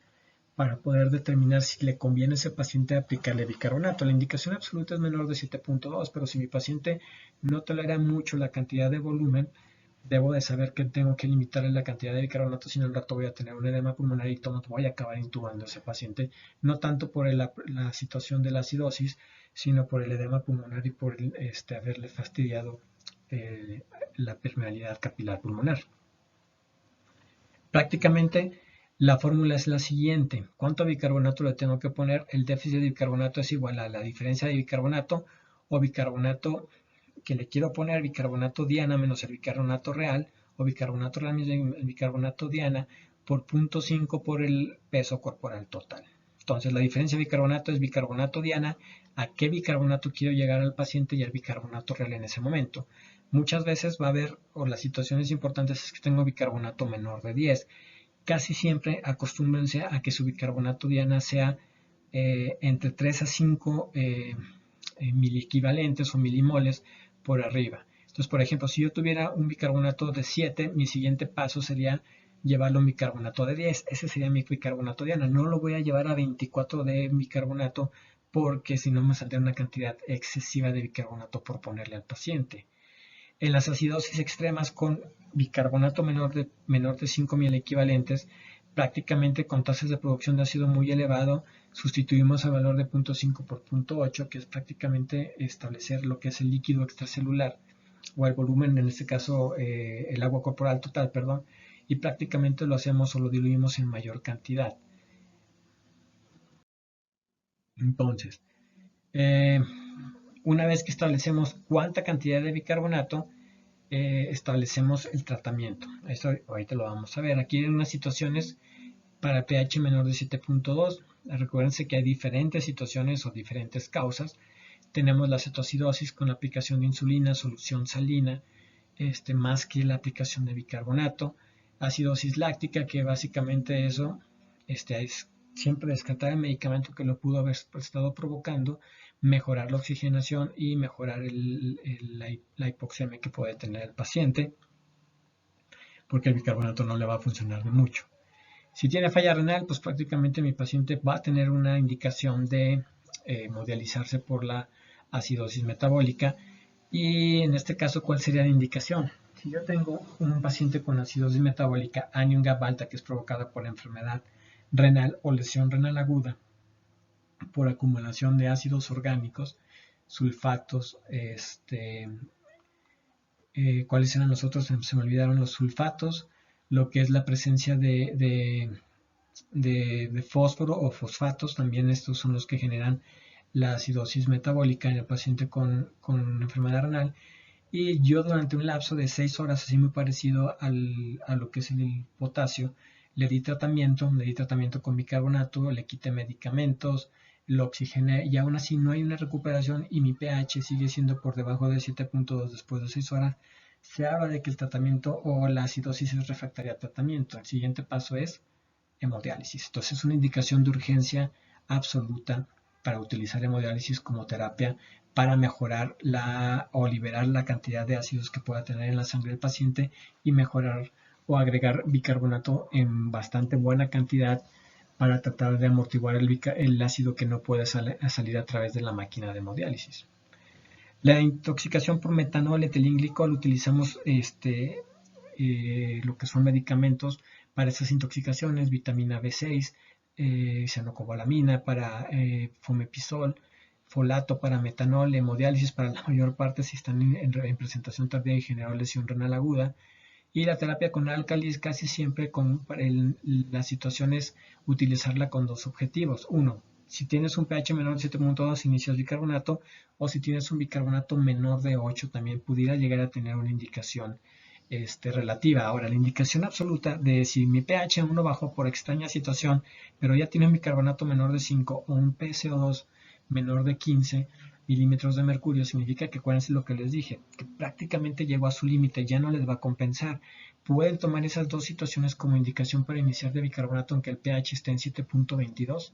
para poder determinar si le conviene a ese paciente aplicarle bicarbonato. La indicación absoluta es menor de 7.2, pero si mi paciente no tolera mucho la cantidad de volumen, debo de saber que tengo que limitarle la cantidad de bicarbonato, si no al rato voy a tener un edema pulmonar y voy a acabar intubando a ese paciente, no tanto por la situación de la acidosis, sino por el edema pulmonar y por haberle fastidiado la permeabilidad capilar pulmonar. Prácticamente la fórmula es la siguiente: ¿cuánto bicarbonato le tengo que poner? El déficit de bicarbonato es igual a la diferencia de bicarbonato o bicarbonato que le quiero poner, bicarbonato diana menos el bicarbonato real, o bicarbonato real menos el bicarbonato diana, por 0.5 por el peso corporal total. Entonces la diferencia de bicarbonato es bicarbonato diana, a qué bicarbonato quiero llegar al paciente, y el bicarbonato real en ese momento. Muchas veces va a haber, o las situaciones importantes es que tengo bicarbonato menor de 10. Casi siempre acostúmbrense a que su bicarbonato diana sea entre 3 a 5 miliequivalentes o milimoles por arriba. Entonces, por ejemplo, si yo tuviera un bicarbonato de 7, mi siguiente paso sería llevarlo a un bicarbonato de 10. Ese sería mi bicarbonato diana. No lo voy a llevar a 24 de bicarbonato, porque si no me saldría una cantidad excesiva de bicarbonato por ponerle al paciente. En las acidosis extremas con bicarbonato menor de 5 miliequivalentes, prácticamente con tasas de producción de ácido muy elevado, sustituimos al valor de 0.5 por 0.8, que es prácticamente establecer lo que es el líquido extracelular, o el volumen, en este caso el agua corporal total, perdón, y prácticamente lo hacemos o lo diluimos en mayor cantidad. Entonces, una vez que establecemos cuánta cantidad de bicarbonato, establecemos el tratamiento. Esto ahorita lo vamos a ver. Aquí en unas situaciones para pH menor de 7.2. Recuérdense que hay diferentes situaciones o diferentes causas. Tenemos la cetoacidosis con la aplicación de insulina, solución salina, más que la aplicación de bicarbonato. Acidosis láctica, que básicamente eso es siempre descartar el medicamento que lo pudo haber estado provocando, mejorar la oxigenación y mejorar la hipoxemia que puede tener el paciente, porque el bicarbonato no le va a funcionar de mucho. Si tiene falla renal, pues prácticamente mi paciente va a tener una indicación de hemodializarse por la acidosis metabólica. Y en este caso, ¿cuál sería la indicación? Si yo tengo un paciente con acidosis metabólica anion gap alta, que es provocada por enfermedad renal o lesión renal aguda por acumulación de ácidos orgánicos, sulfatos, ¿cuáles eran los otros? Se me olvidaron los sulfatos, lo que es la presencia de fósforo o fosfatos, también estos son los que generan la acidosis metabólica en el paciente con enfermedad renal. Y yo durante un lapso de 6 horas, así muy parecido a lo que es el potasio, le di tratamiento con bicarbonato, le quité medicamentos, lo oxigené y aún así no hay una recuperación y mi pH sigue siendo por debajo de 7.2 después de 6 horas. Se habla de que el tratamiento o la acidosis es refractaria al tratamiento. El siguiente paso es hemodiálisis. Entonces es una indicación de urgencia absoluta para utilizar hemodiálisis como terapia para mejorar o liberar la cantidad de ácidos que pueda tener en la sangre del paciente y mejorar o agregar bicarbonato en bastante buena cantidad para tratar de amortiguar el ácido que no puede salir a través de la máquina de hemodiálisis. La intoxicación por metanol, etilenglicol, utilizamos lo que son medicamentos para esas intoxicaciones, vitamina B6, cianocobalamina para fomepizol, folato para metanol, hemodiálisis para la mayor parte si están en presentación tardía y generan lesión renal aguda. Y la terapia con álcalis casi siempre la situación es utilizarla con dos objetivos. Uno, si tienes un pH menor de 7.2 inicias bicarbonato, o si tienes un bicarbonato menor de 8 también pudiera llegar a tener una indicación relativa. Ahora, la indicación absoluta de si mi pH 1 bajó por extraña situación, pero ya tiene un bicarbonato menor de 5 o un PCO2 menor de 15 milímetros de mercurio, significa que, acuérdense lo que les dije, que prácticamente llegó a su límite, ya no les va a compensar. Pueden tomar esas dos situaciones como indicación para iniciar de bicarbonato, aunque el pH esté en 7.22,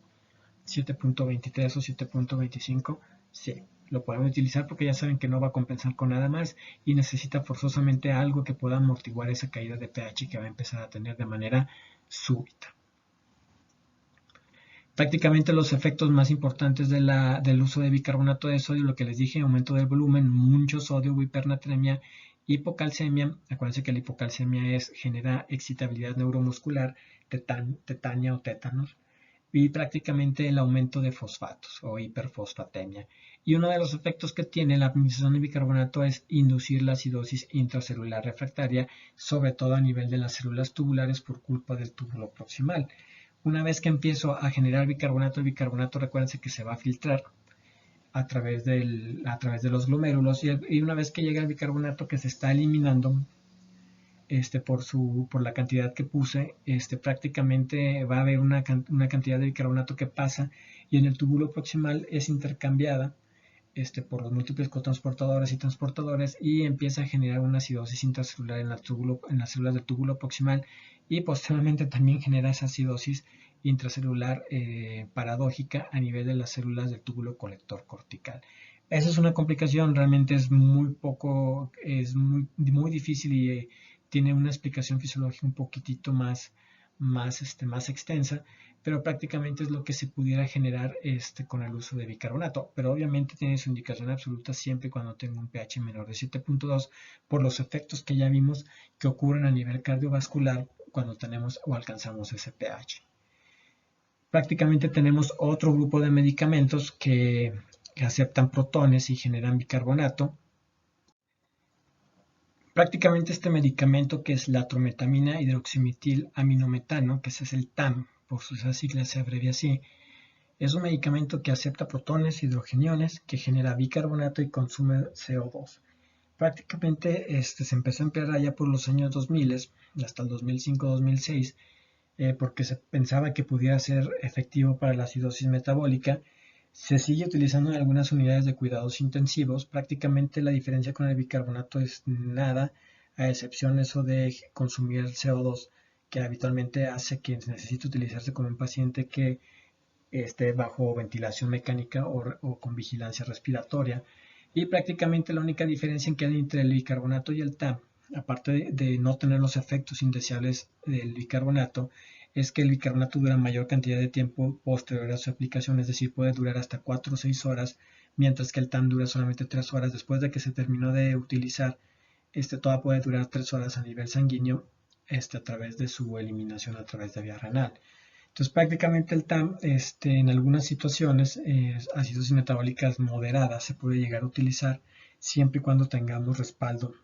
7.23 o 7.25, sí, lo podemos utilizar porque ya saben que no va a compensar con nada más y necesita forzosamente algo que pueda amortiguar esa caída de pH que va a empezar a tener de manera súbita. Prácticamente los efectos más importantes del uso de bicarbonato de sodio, lo que les dije, aumento del volumen, mucho sodio, hipernatremia, hipocalcemia. Acuérdense que la hipocalcemia genera excitabilidad neuromuscular, tetania o tétanos, y prácticamente el aumento de fosfatos o hiperfosfatemia. Y uno de los efectos que tiene la administración de bicarbonato es inducir la acidosis intracelular refractaria, sobre todo a nivel de las células tubulares por culpa del túbulo proximal. Una vez que empiezo a generar bicarbonato, el bicarbonato, recuérdense que se va a filtrar a través de los glomérulos, y una vez que llega el bicarbonato que se está eliminando por la cantidad que puse, prácticamente va a haber una cantidad de bicarbonato que pasa y en el túbulo proximal es intercambiada por los múltiples cotransportadores y transportadores y empieza a generar una acidosis intracelular en las células del túbulo proximal, y posteriormente también genera esa acidosis intracelular paradójica a nivel de las células del túbulo colector cortical. Esa es una complicación, realmente es muy difícil y tiene una explicación fisiológica un poquitito más extensa, pero prácticamente es lo que se pudiera generar con el uso de bicarbonato. Pero obviamente tiene su indicación absoluta siempre y cuando tenga un pH menor de 7.2 por los efectos que ya vimos que ocurren a nivel cardiovascular cuando tenemos o alcanzamos ese pH. Prácticamente tenemos otro grupo de medicamentos que aceptan protones y generan bicarbonato. Prácticamente este medicamento, que es la trometamina hidroximetil aminometano, que ese es el TAM, por sus siglas se abrevia así, es un medicamento que acepta protones, hidrogeniones, que genera bicarbonato y consume CO2. Prácticamente se empezó a emplear allá por los años 2000, hasta el 2005-2006, porque se pensaba que pudiera ser efectivo para la acidosis metabólica. Se sigue utilizando en algunas unidades de cuidados intensivos. Prácticamente la diferencia con el bicarbonato es nada, a excepción eso de consumir el CO2, que habitualmente hace que necesite utilizarse con un paciente que esté bajo ventilación mecánica o con vigilancia respiratoria. Y prácticamente la única diferencia que hay entre el bicarbonato y el TAM, aparte de no tener los efectos indeseables del bicarbonato, es que el bicarbonato dura mayor cantidad de tiempo posterior a su aplicación, es decir, puede durar hasta 4 o 6 horas, mientras que el TAM dura solamente 3 horas después de que se terminó de utilizar. Todavía puede durar 3 horas a nivel sanguíneo, a través de su eliminación a través de vía renal. Entonces, prácticamente el TAM, en algunas situaciones, acidosis metabólicas moderadas, se puede llegar a utilizar siempre y cuando tengamos respaldo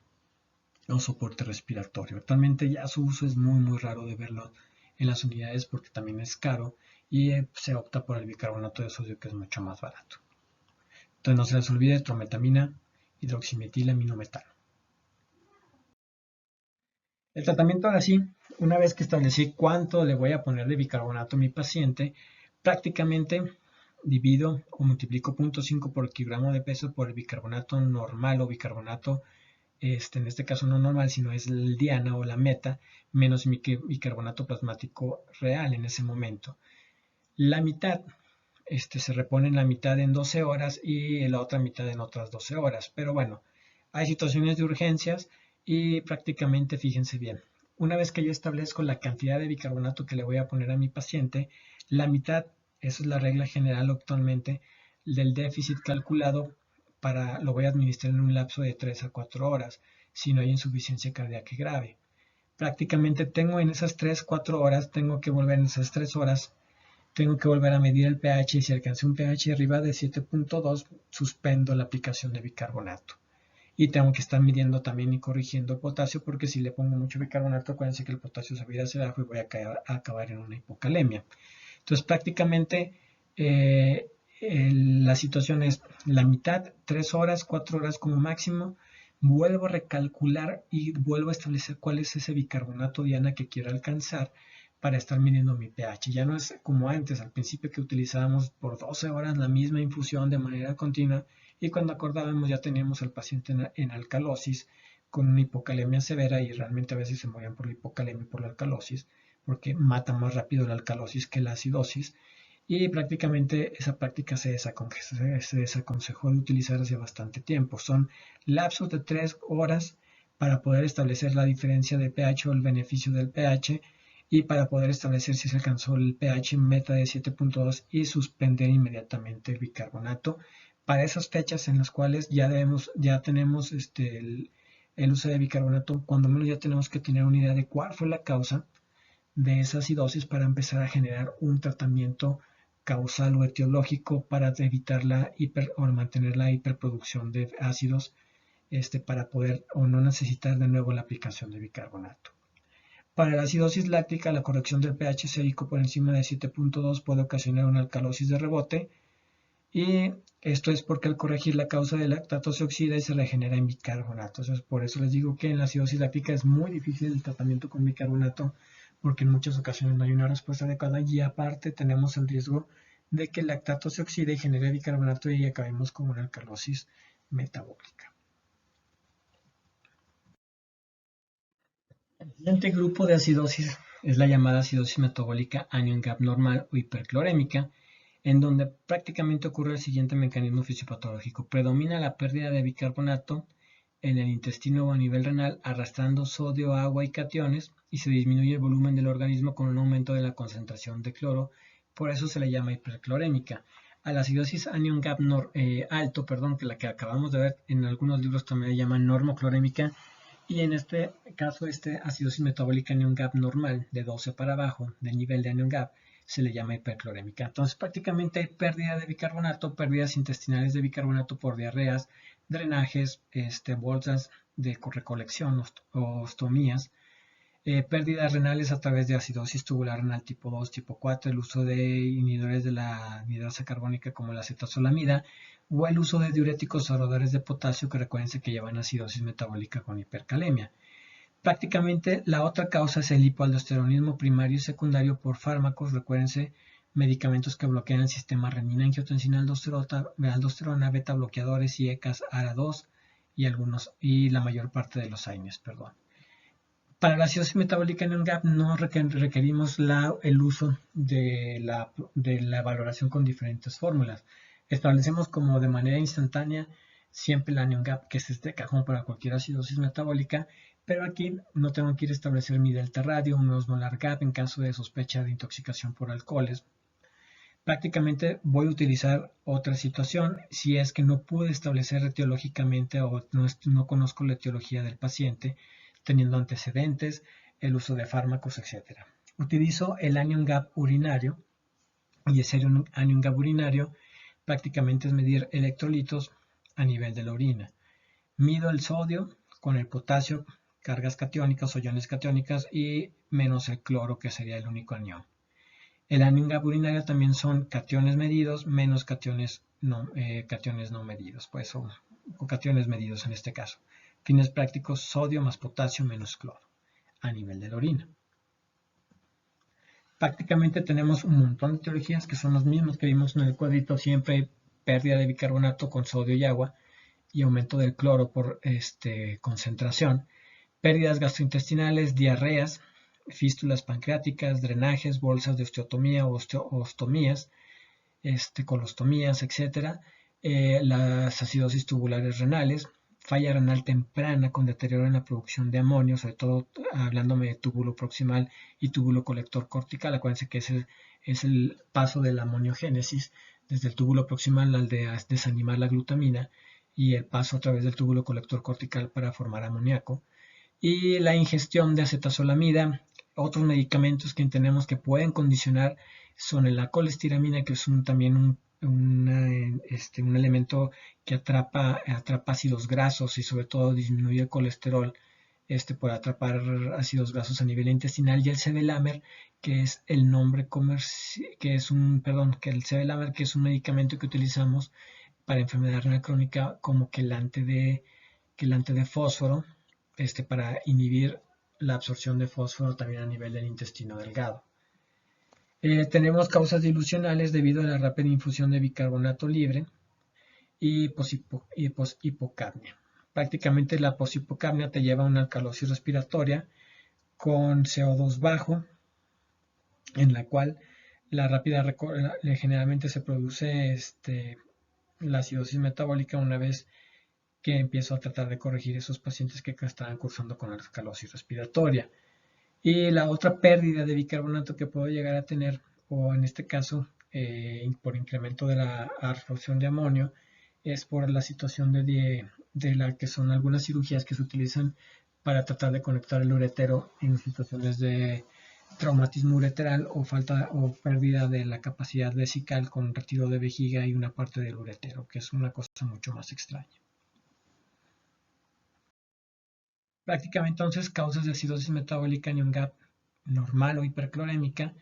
o soporte respiratorio. Actualmente ya su uso es muy raro de verlo en las unidades porque también es caro y se opta por el bicarbonato de sodio, que es mucho más barato. Entonces no se les olvide trometamina, hidroximetil-aminometano. El tratamiento ahora sí, una vez que establecí cuánto le voy a poner de bicarbonato a mi paciente, prácticamente divido o multiplico 0.5 por kilogramo de peso por el bicarbonato normal o bicarbonato, en este caso no normal, sino es el diana o la meta, menos mi bicarbonato plasmático real en ese momento. La mitad se repone en la mitad en 12 horas y la otra mitad en otras 12 horas. Pero bueno, hay situaciones de urgencias y prácticamente fíjense bien. Una vez que yo establezco la cantidad de bicarbonato que le voy a poner a mi paciente, la mitad, esa es la regla general actualmente, del déficit calculado lo voy a administrar en un lapso de 3 a 4 horas, si no hay insuficiencia cardíaca grave. Prácticamente tengo en esas 3-4 horas, tengo que volver en esas 3 horas tengo que volver a medir el pH y si alcancé un pH arriba de 7.2, suspendo la aplicación de bicarbonato. Y tengo que estar midiendo también y corrigiendo el potasio porque si le pongo mucho bicarbonato, acuérdense que el potasio se va a ir hacia abajo y voy a acabar en una hipocalemia. Entonces prácticamente la situación es la mitad, 3 horas, 4 horas como máximo. Vuelvo a recalcular y vuelvo a establecer cuál es ese bicarbonato diana que quiero alcanzar para estar midiendo mi pH. Ya no es como antes, al principio que utilizábamos por 12 horas la misma infusión de manera continua y cuando acordábamos ya teníamos al paciente en alcalosis con una hipocalemia severa y realmente a veces se morían por la hipocalemia y por la alcalosis porque mata más rápido la alcalosis que la acidosis y prácticamente esa práctica se desaconsejó de utilizar hace bastante tiempo. Son lapsos de 3 horas para poder establecer la diferencia de pH o el beneficio del pH y para poder establecer si se alcanzó el pH meta de 7.2 y suspender inmediatamente el bicarbonato para esas fechas en las cuales ya tenemos el uso de bicarbonato, cuando menos ya tenemos que tener una idea de cuál fue la causa de esa acidosis para empezar a generar un tratamiento causal o etiológico para evitar o mantener la hiperproducción de ácidos para poder o no necesitar de nuevo la aplicación de bicarbonato. Para la acidosis láctica, la corrección del pH sérico por encima de 7.2 puede ocasionar una alcalosis de rebote y esto es porque al corregir la causa del lactato se oxida y se regenera en bicarbonato. Entonces, por eso les digo que en la acidosis láctica es muy difícil el tratamiento con bicarbonato porque en muchas ocasiones no hay una respuesta adecuada y aparte tenemos el riesgo de que el lactato se oxide y genere bicarbonato y acabemos con una alcalosis metabólica. El siguiente grupo de acidosis es la llamada acidosis metabólica anion gap normal o hiperclorémica, en donde prácticamente ocurre el siguiente mecanismo fisiopatológico. Predomina la pérdida de bicarbonato en el intestino o a nivel renal, arrastrando sodio, agua y cationes, y se disminuye el volumen del organismo con un aumento de la concentración de cloro, por eso se le llama hiperclorémica. A la acidosis anion gap alto, que la que acabamos de ver en algunos libros también le llaman normoclorémica, y en este caso, acidosis metabólica anion gap normal, de 12 para abajo, del nivel de anion gap, se le llama hiperclorémica. Entonces, prácticamente hay pérdida de bicarbonato, pérdidas intestinales de bicarbonato por diarreas, drenajes, bolsas de recolección, ostomías, pérdidas renales a través de acidosis tubular renal tipo 2, tipo 4, el uso de inhibidores de la anhidrasa carbónica como la acetazolamida, o el uso de diuréticos ahorradores de potasio, que recuerden que llevan acidosis metabólica con hipercalemia. Prácticamente la otra causa es el hipoaldosteronismo primario y secundario por fármacos, recuérdense, medicamentos que bloquean el sistema renina-angiotensina aldosterona, beta bloqueadores y ECAS ARA2 y la mayor parte de los AINES, perdón. Para la acidosis metabólica en NGAP no requerimos el uso de la valoración con diferentes fórmulas. Establecemos como de manera instantánea siempre la NGAP, que es de cajón para cualquier acidosis metabólica, pero aquí no tengo que ir a establecer mi delta radio, un osmolar GAP en caso de sospecha de intoxicación por alcoholes. Prácticamente voy a utilizar otra situación si es que no pude establecer etiológicamente o no conozco la etiología del paciente, teniendo antecedentes, el uso de fármacos, etc. Utilizo el anion gap urinario, y ese anion gap urinario prácticamente es medir electrolitos a nivel de la orina. Mido el sodio con el potasio, cargas catiónicas o iones catiónicas, y menos el cloro, que sería el único anión. El anion gap urinario también son cationes medidos menos cationes no medidos, pues, o cationes medidos en este caso. Fines prácticos, sodio más potasio menos cloro a nivel de la orina. Prácticamente tenemos un montón de etiologías que son los mismos que vimos en el cuadrito, siempre pérdida de bicarbonato con sodio y agua y aumento del cloro por concentración, pérdidas gastrointestinales, diarreas, fístulas pancreáticas, drenajes, bolsas de osteotomía o ostomías, colostomías, etc. Las acidosis tubulares renales, falla renal temprana con deterioro en la producción de amonio, sobre todo hablándome de túbulo proximal y túbulo colector cortical. Acuérdense que es el paso de la amoniogénesis desde el túbulo proximal al de desanimar la glutamina y el paso a través del túbulo colector cortical para formar amoníaco. Y la ingestión de acetazolamida. Otros medicamentos que tenemos que pueden condicionar son la colestiramina, que es también un elemento que atrapa ácidos grasos y sobre todo disminuye el colesterol por atrapar ácidos grasos a nivel intestinal, y el sevelamer, que es el nombre comercial, que es el sevelamer, que es un medicamento que utilizamos para enfermedad renal crónica como quelante de fósforo, para inhibir la absorción de fósforo también a nivel del intestino delgado. Tenemos causas dilucionales debido a la rápida infusión de bicarbonato libre y poshipocapnia. Prácticamente la poshipocapnia te lleva a una alcalosis respiratoria con CO2 bajo, en la cual generalmente se produce la acidosis metabólica una vez que empiezo a tratar de corregir esos pacientes que estaban cursando con alcalosis respiratoria. Y la otra pérdida de bicarbonato que puedo llegar a tener, o en este caso por incremento de la absorción de amonio, es por la situación de la que son algunas cirugías que se utilizan para tratar de conectar el uretero en situaciones de traumatismo ureteral o falta o pérdida de la capacidad vesical con retiro de vejiga y una parte del uretero, que es una cosa mucho más extraña. Prácticamente entonces causas de acidosis metabólica en GAP normal o hiperclorémica.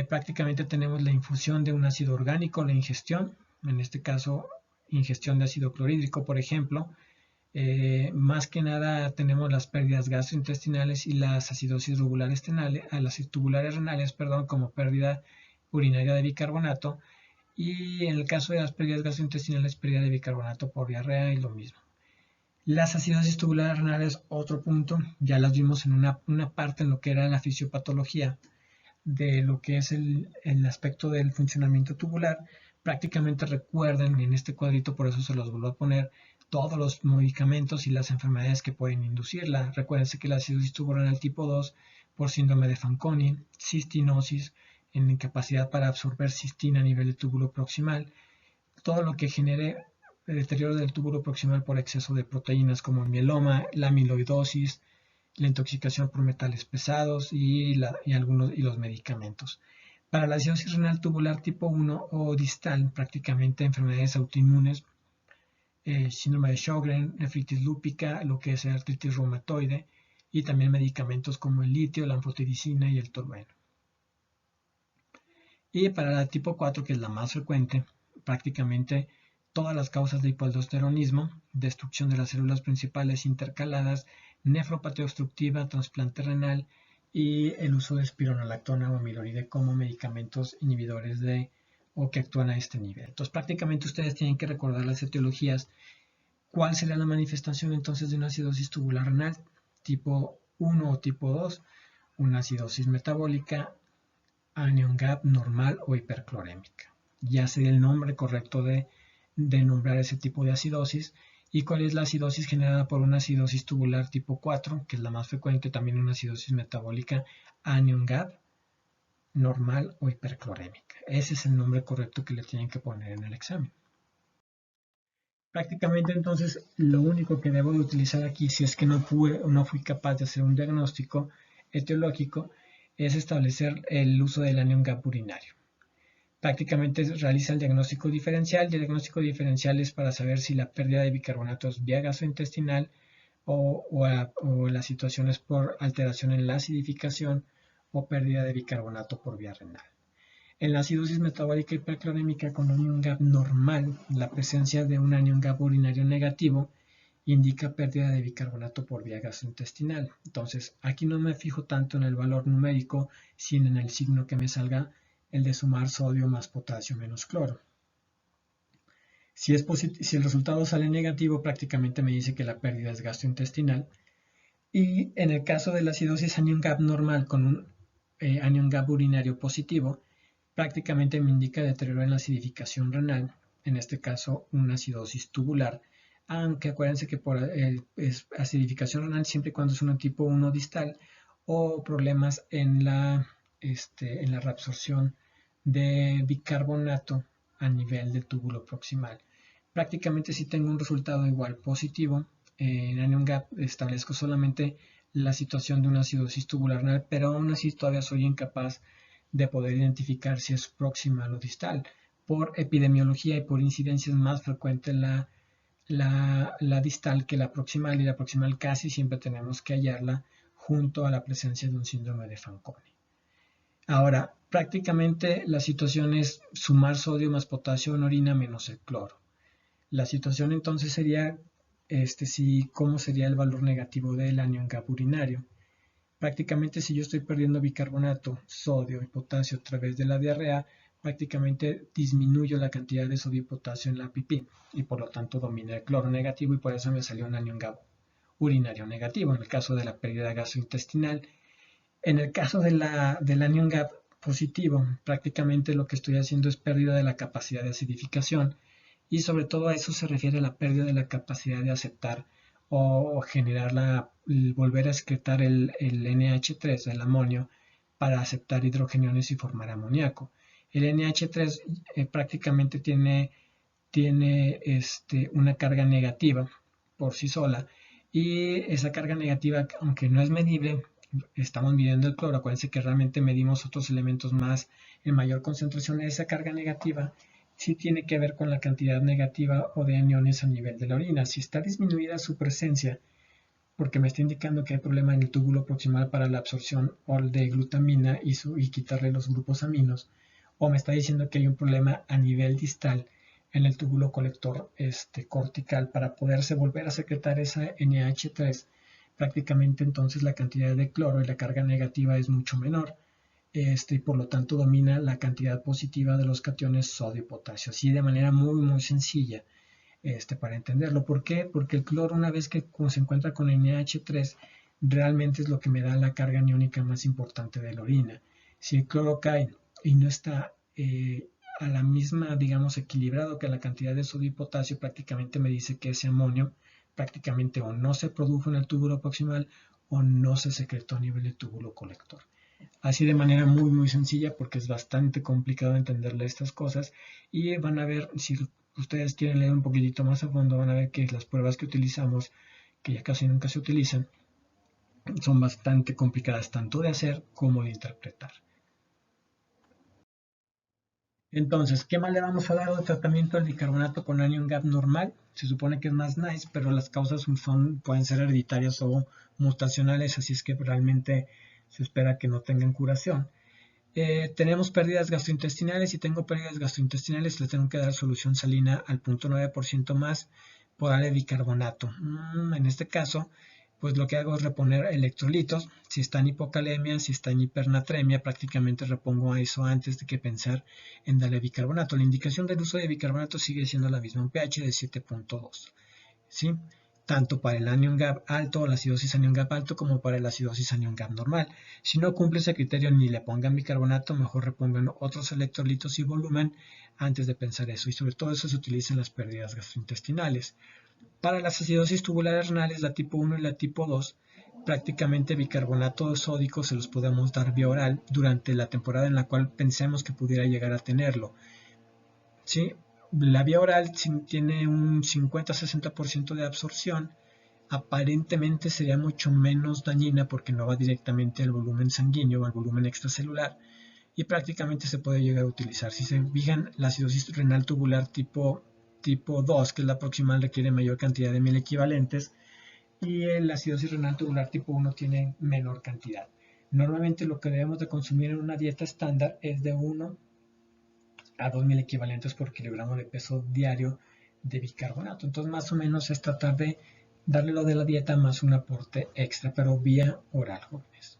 Prácticamente tenemos la infusión de un ácido orgánico, la ingestión, en este caso ingestión de ácido clorhídrico, por ejemplo. Más que nada tenemos las pérdidas gastrointestinales y las acidosis tubulares renales, como pérdida urinaria de bicarbonato, y en el caso de las pérdidas gastrointestinales, pérdida de bicarbonato por diarrea y lo mismo. Las acidosis tubulares renales, otro punto, ya las vimos en una parte en lo que era la fisiopatología de lo que es el aspecto del funcionamiento tubular. Prácticamente recuerden en este cuadrito, por eso se los vuelvo a poner, todos los medicamentos y las enfermedades que pueden inducirla. Recuérdense que la acidosis tubular tipo 2 por síndrome de Fanconi, cistinosis, en incapacidad para absorber cistina a nivel del túbulo proximal, todo lo que genere el deterioro del túbulo proximal por exceso de proteínas como el mieloma, la amiloidosis, la intoxicación por metales pesados y los medicamentos. Para la acidosis renal tubular tipo 1 o distal, prácticamente enfermedades autoinmunes, síndrome de Sjögren, nefritis lúpica, lo que es artritis reumatoide, y también medicamentos como el litio, la anfotericina y el tolueno. Y para la tipo 4, que es la más frecuente, prácticamente todas las causas de hipoaldosteronismo, destrucción de las células principales intercaladas, nefropatía obstructiva, trasplante renal y el uso de espironolactona o amiloride como medicamentos inhibidores o que actúan a este nivel. Entonces prácticamente ustedes tienen que recordar las etiologías. ¿Cuál sería la manifestación entonces de una acidosis tubular renal? Tipo 1 o tipo 2, una acidosis metabólica, anion gap normal o hiperclorémica. Ya sería el nombre correcto de nombrar ese tipo de acidosis. ¿Y cuál es la acidosis generada por una acidosis tubular tipo 4, que es la más frecuente, también una acidosis metabólica, anion gap normal o hiperclorémica? Ese es el nombre correcto que le tienen que poner en el examen. Prácticamente entonces lo único que debo de utilizar aquí, si es que no fui capaz de hacer un diagnóstico etiológico, es establecer el uso del anion gap urinario. Prácticamente realiza el diagnóstico diferencial. El diagnóstico diferencial es para saber si la pérdida de bicarbonatos vía gastrointestinal o la situación es por alteración en la acidificación o pérdida de bicarbonato por vía renal. En la acidosis metabólica hiperclorémica con anion gap normal, la presencia de un anion gap urinario negativo indica pérdida de bicarbonato por vía gastrointestinal. Entonces, aquí no me fijo tanto en el valor numérico, sino en el signo que me salga, el de sumar sodio más potasio menos cloro. Si el resultado sale negativo, prácticamente me dice que la pérdida es gastrointestinal. Y en el caso de la acidosis anion gap normal con un anion gap urinario positivo, prácticamente me indica deterioro en la acidificación renal, en este caso una acidosis tubular, aunque acuérdense que por acidificación renal siempre y cuando es un tipo 1 distal o problemas en la reabsorción de bicarbonato a nivel del túbulo proximal. Prácticamente si tengo un resultado igual positivo, en anion gap establezco solamente la situación de una acidosis tubular renal, pero aún así todavía soy incapaz de poder identificar si es proximal o distal. Por epidemiología y por incidencia es más frecuente la distal que la proximal, y la proximal casi siempre tenemos que hallarla junto a la presencia de un síndrome de Fanconi. Ahora, prácticamente la situación es sumar sodio más potasio en orina menos el cloro. La situación entonces sería, ¿cómo sería el valor negativo del anion gap urinario? Prácticamente si yo estoy perdiendo bicarbonato, sodio y potasio a través de la diarrea, prácticamente disminuyo la cantidad de sodio y potasio en la pipí y por lo tanto domina el cloro negativo y por eso me salió un anion gap urinario negativo en el caso de la pérdida gastrointestinal. En el caso del anion gap positivo, prácticamente lo que estoy haciendo es pérdida de la capacidad de acidificación y sobre todo a eso se refiere la pérdida de la capacidad de aceptar o generar volver a excretar el NH3, el amonio, para aceptar hidrogeniones y formar amoníaco. El NH3 prácticamente tiene una carga negativa por sí sola y esa carga negativa, aunque no es medible, estamos midiendo el cloro, acuérdense que realmente medimos otros elementos más en mayor concentración. Esa carga negativa sí tiene que ver con la cantidad negativa o de aniones a nivel de la orina. Si está disminuida su presencia, porque me está indicando que hay problema en el túbulo proximal para la absorción de glutamina y quitarle los grupos aminos, o me está diciendo que hay un problema a nivel distal en el túbulo colector cortical para poderse volver a secretar esa NH3, prácticamente entonces la cantidad de cloro y la carga negativa es mucho menor. Y por lo tanto domina la cantidad positiva de los cationes sodio y potasio, así de manera muy muy sencilla para entenderlo. ¿Por qué? Porque el cloro, una vez que se encuentra con NH3, realmente es lo que me da la carga aniónica más importante de la orina. Si el cloro cae y no está a la misma, digamos, equilibrado que la cantidad de sodio y potasio, prácticamente me dice que ese amonio prácticamente o no se produjo en el túbulo proximal o no se secretó a nivel del túbulo colector. Así de manera muy muy sencilla, porque es bastante complicado entenderle estas cosas, y van a ver, si ustedes quieren leer un poquitito más a fondo, van a ver que las pruebas que utilizamos, que ya casi nunca se utilizan, son bastante complicadas tanto de hacer como de interpretar. Entonces, ¿qué más le vamos a dar de tratamiento al bicarbonato con anion gap normal? Se supone que es más nice, pero las causas pueden ser hereditarias o mutacionales, así es que realmente se espera que no tengan curación. Tenemos pérdidas gastrointestinales. Si tengo pérdidas gastrointestinales, le tengo que dar solución salina al 0.9% más por área de bicarbonato. En este caso, pues lo que hago es reponer electrolitos. Si está en hipocalemia, si está en hipernatremia, prácticamente repongo a eso antes de que pensar en darle bicarbonato. La indicación del uso de bicarbonato sigue siendo la misma, un pH de 7.2, ¿sí? Tanto para el anion gap alto, la acidosis anion gap alto, como para la acidosis anion gap normal. Si no cumple ese criterio, ni le pongan bicarbonato, mejor repongan otros electrolitos y volumen antes de pensar eso. Y sobre todo eso se utiliza en las pérdidas gastrointestinales. Para las acidosis tubulares renales, la tipo 1 y la tipo 2, prácticamente bicarbonato sódico se los podemos dar vía oral durante la temporada en la cual pensemos que pudiera llegar a tenerlo, ¿sí? La vía oral tiene un 50-60% de absorción. Aparentemente sería mucho menos dañina porque no va directamente al volumen sanguíneo o al volumen extracelular, y prácticamente se puede llegar a utilizar. Si se fijan, la acidosis renal tubular tipo 2, que es la proximal, requiere mayor cantidad de miel equivalentes, y la acidosis renal tubular tipo 1 tiene menor cantidad. Normalmente lo que debemos de consumir en una dieta estándar es de 1 a 2.000 equivalentes por kilogramo de peso diario de bicarbonato. Entonces, más o menos es tratar de darle lo de la dieta más un aporte extra, pero vía oral, jóvenes.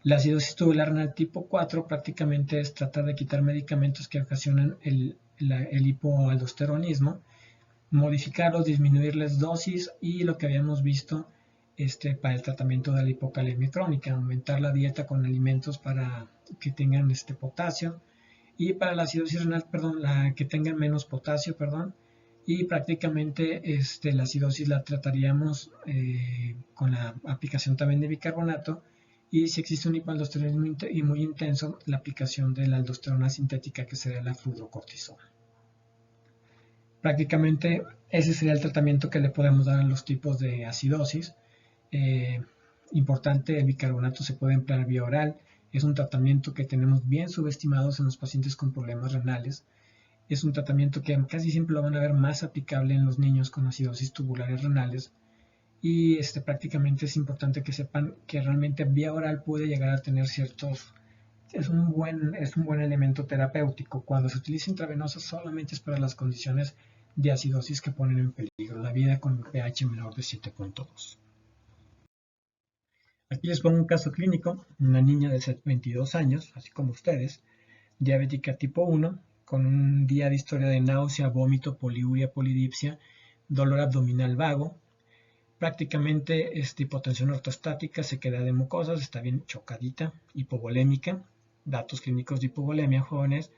La acidosis tubular renal tipo 4 prácticamente es tratar de quitar medicamentos que ocasionan el hipoaldosteronismo, modificarlos, disminuirles dosis, y lo que habíamos visto para el tratamiento de la hipocalemia crónica, aumentar la dieta con alimentos para que tengan potasio, y para la acidosis renal, perdón, la que tengan menos potasio, perdón, y prácticamente la acidosis la trataríamos con la aplicación también de bicarbonato, y si existe un hipoaldosteronismo muy intenso, la aplicación de la aldosterona sintética, que sería la fludrocortisona. Prácticamente ese sería el tratamiento que le podemos dar a los tipos de acidosis. Importante, el bicarbonato se puede emplear vía oral. Es un tratamiento que tenemos bien subestimados en los pacientes con problemas renales. Es un tratamiento que casi siempre lo van a ver más aplicable en los niños con acidosis tubulares renales. Y prácticamente es importante que sepan que realmente vía oral puede llegar a tener ciertos... Es un buen elemento terapéutico. Cuando se utiliza intravenosa solamente es para las condiciones de acidosis que ponen en peligro la vida con un pH menor de 7.2. Aquí les pongo un caso clínico, una niña de 22 años, así como ustedes, diabética tipo 1, con un día de historia de náusea, vómito, poliuria, polidipsia, dolor abdominal vago. Prácticamente hipotensión ortostática, sequedad de mucosas, está bien chocadita, hipovolémica, datos clínicos de hipovolemia, jóvenes.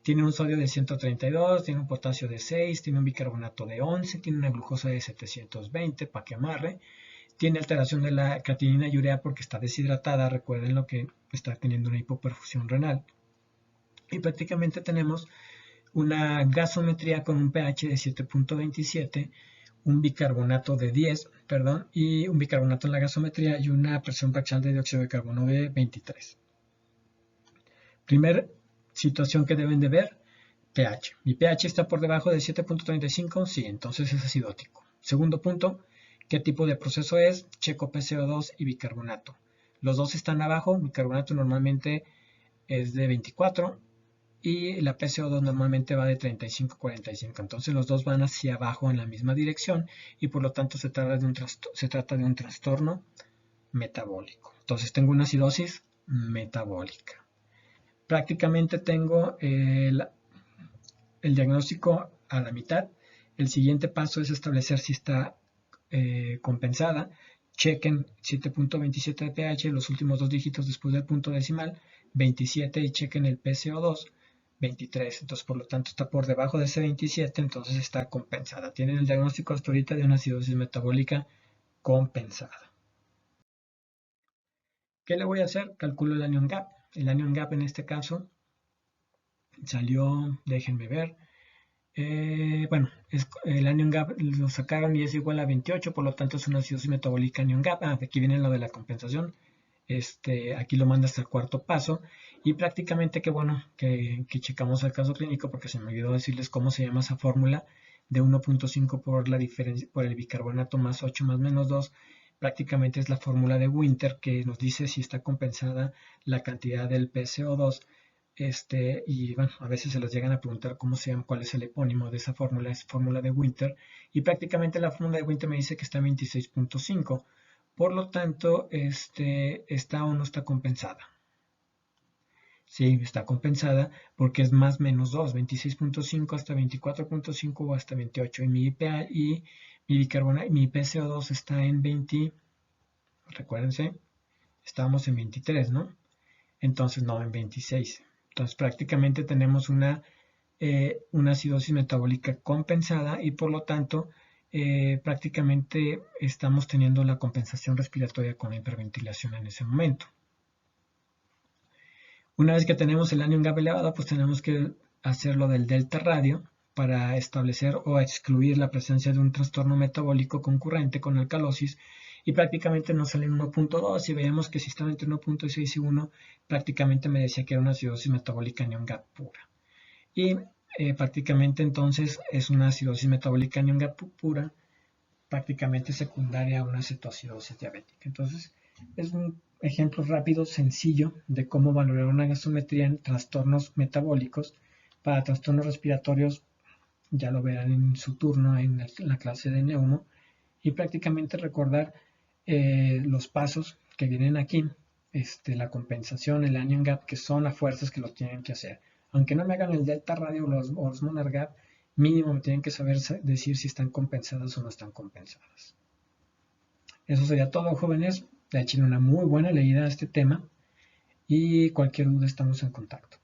Tiene un sodio de 132, tiene un potasio de 6, tiene un bicarbonato de 11, tiene una glucosa de 720, para que amarre. Tiene alteración de la creatinina y urea porque está deshidratada, recuerden lo que está teniendo una hipoperfusión renal. Y prácticamente tenemos una gasometría con un pH de 7.27, un bicarbonato de 10, perdón, y un bicarbonato en la gasometría, y una presión parcial de dióxido de carbono de 23. Primer situación que deben de ver, pH. Mi pH está por debajo de 7.35, sí, entonces es acidótico. Segundo punto, ¿qué tipo de proceso es? Checo PCO2 y bicarbonato. Los dos están abajo, bicarbonato normalmente es de 24 y la PCO2 normalmente va de 35 a 45. Entonces los dos van hacia abajo en la misma dirección, y por lo tanto se trata de un trastorno metabólico. Entonces tengo una acidosis metabólica. Prácticamente tengo el diagnóstico a la mitad. El siguiente paso es establecer si está compensada. Chequen 7.27 de pH, los últimos dos dígitos después del punto decimal, 27, y chequen el PCO2, 23. Entonces, por lo tanto, está por debajo de ese 27, entonces está compensada. Tienen el diagnóstico hasta ahorita de una acidosis metabólica compensada. ¿Qué le voy a hacer? Calculo el anion gap. El anion gap en este caso salió, déjenme ver, bueno, el anion gap lo sacaron y es igual a 28, por lo tanto es una acidosis metabólica anion gap. Aquí viene lo de la compensación. Aquí lo manda hasta el cuarto paso, y prácticamente qué bueno que checamos el caso clínico, porque se me olvidó decirles cómo se llama esa fórmula de 1.5 por la diferencia, por el bicarbonato más 8 más menos 2, prácticamente es la fórmula de Winter que nos dice si está compensada la cantidad del PCO2. Y bueno, a veces se los llegan a preguntar cómo se llama, cuál es el epónimo de esa fórmula, es fórmula de Winter, y prácticamente la fórmula de Winter me dice que está en 26.5, por lo tanto, está o no está compensada. Sí, está compensada porque es más menos 2, 26.5 hasta 24.5 o hasta 28, y mi IPA y mi PCO2 está en 20, recuérdense, estábamos en 23, ¿no? Entonces no, en 26. Entonces prácticamente tenemos una acidosis metabólica compensada y por lo tanto prácticamente estamos teniendo la compensación respiratoria con la hiperventilación en ese momento. Una vez que tenemos el anion gap elevado, pues tenemos que hacer lo del delta radio para establecer o excluir la presencia de un trastorno metabólico concurrente con alcalosis, y prácticamente nos sale en 1.2 y veíamos que si estaba entre 1.6 y 1, prácticamente me decía que era una acidosis metabólica anion gap pura. Y prácticamente entonces es una acidosis metabólica anion gap pura, prácticamente secundaria a una cetoacidosis diabética. Entonces es un ejemplo rápido, sencillo, de cómo valorar una gasometría en trastornos metabólicos. Para trastornos respiratorios ya lo verán en su turno en la clase de neumo, y prácticamente recordar los pasos que vienen aquí, la compensación, el anion gap, que son las fuerzas que lo tienen que hacer. Aunque no me hagan el delta radio o los molar gap, mínimo me tienen que saber decir si están compensadas o no están compensadas. Eso sería todo, jóvenes. Le echen una muy buena leída a este tema y cualquier duda estamos en contacto.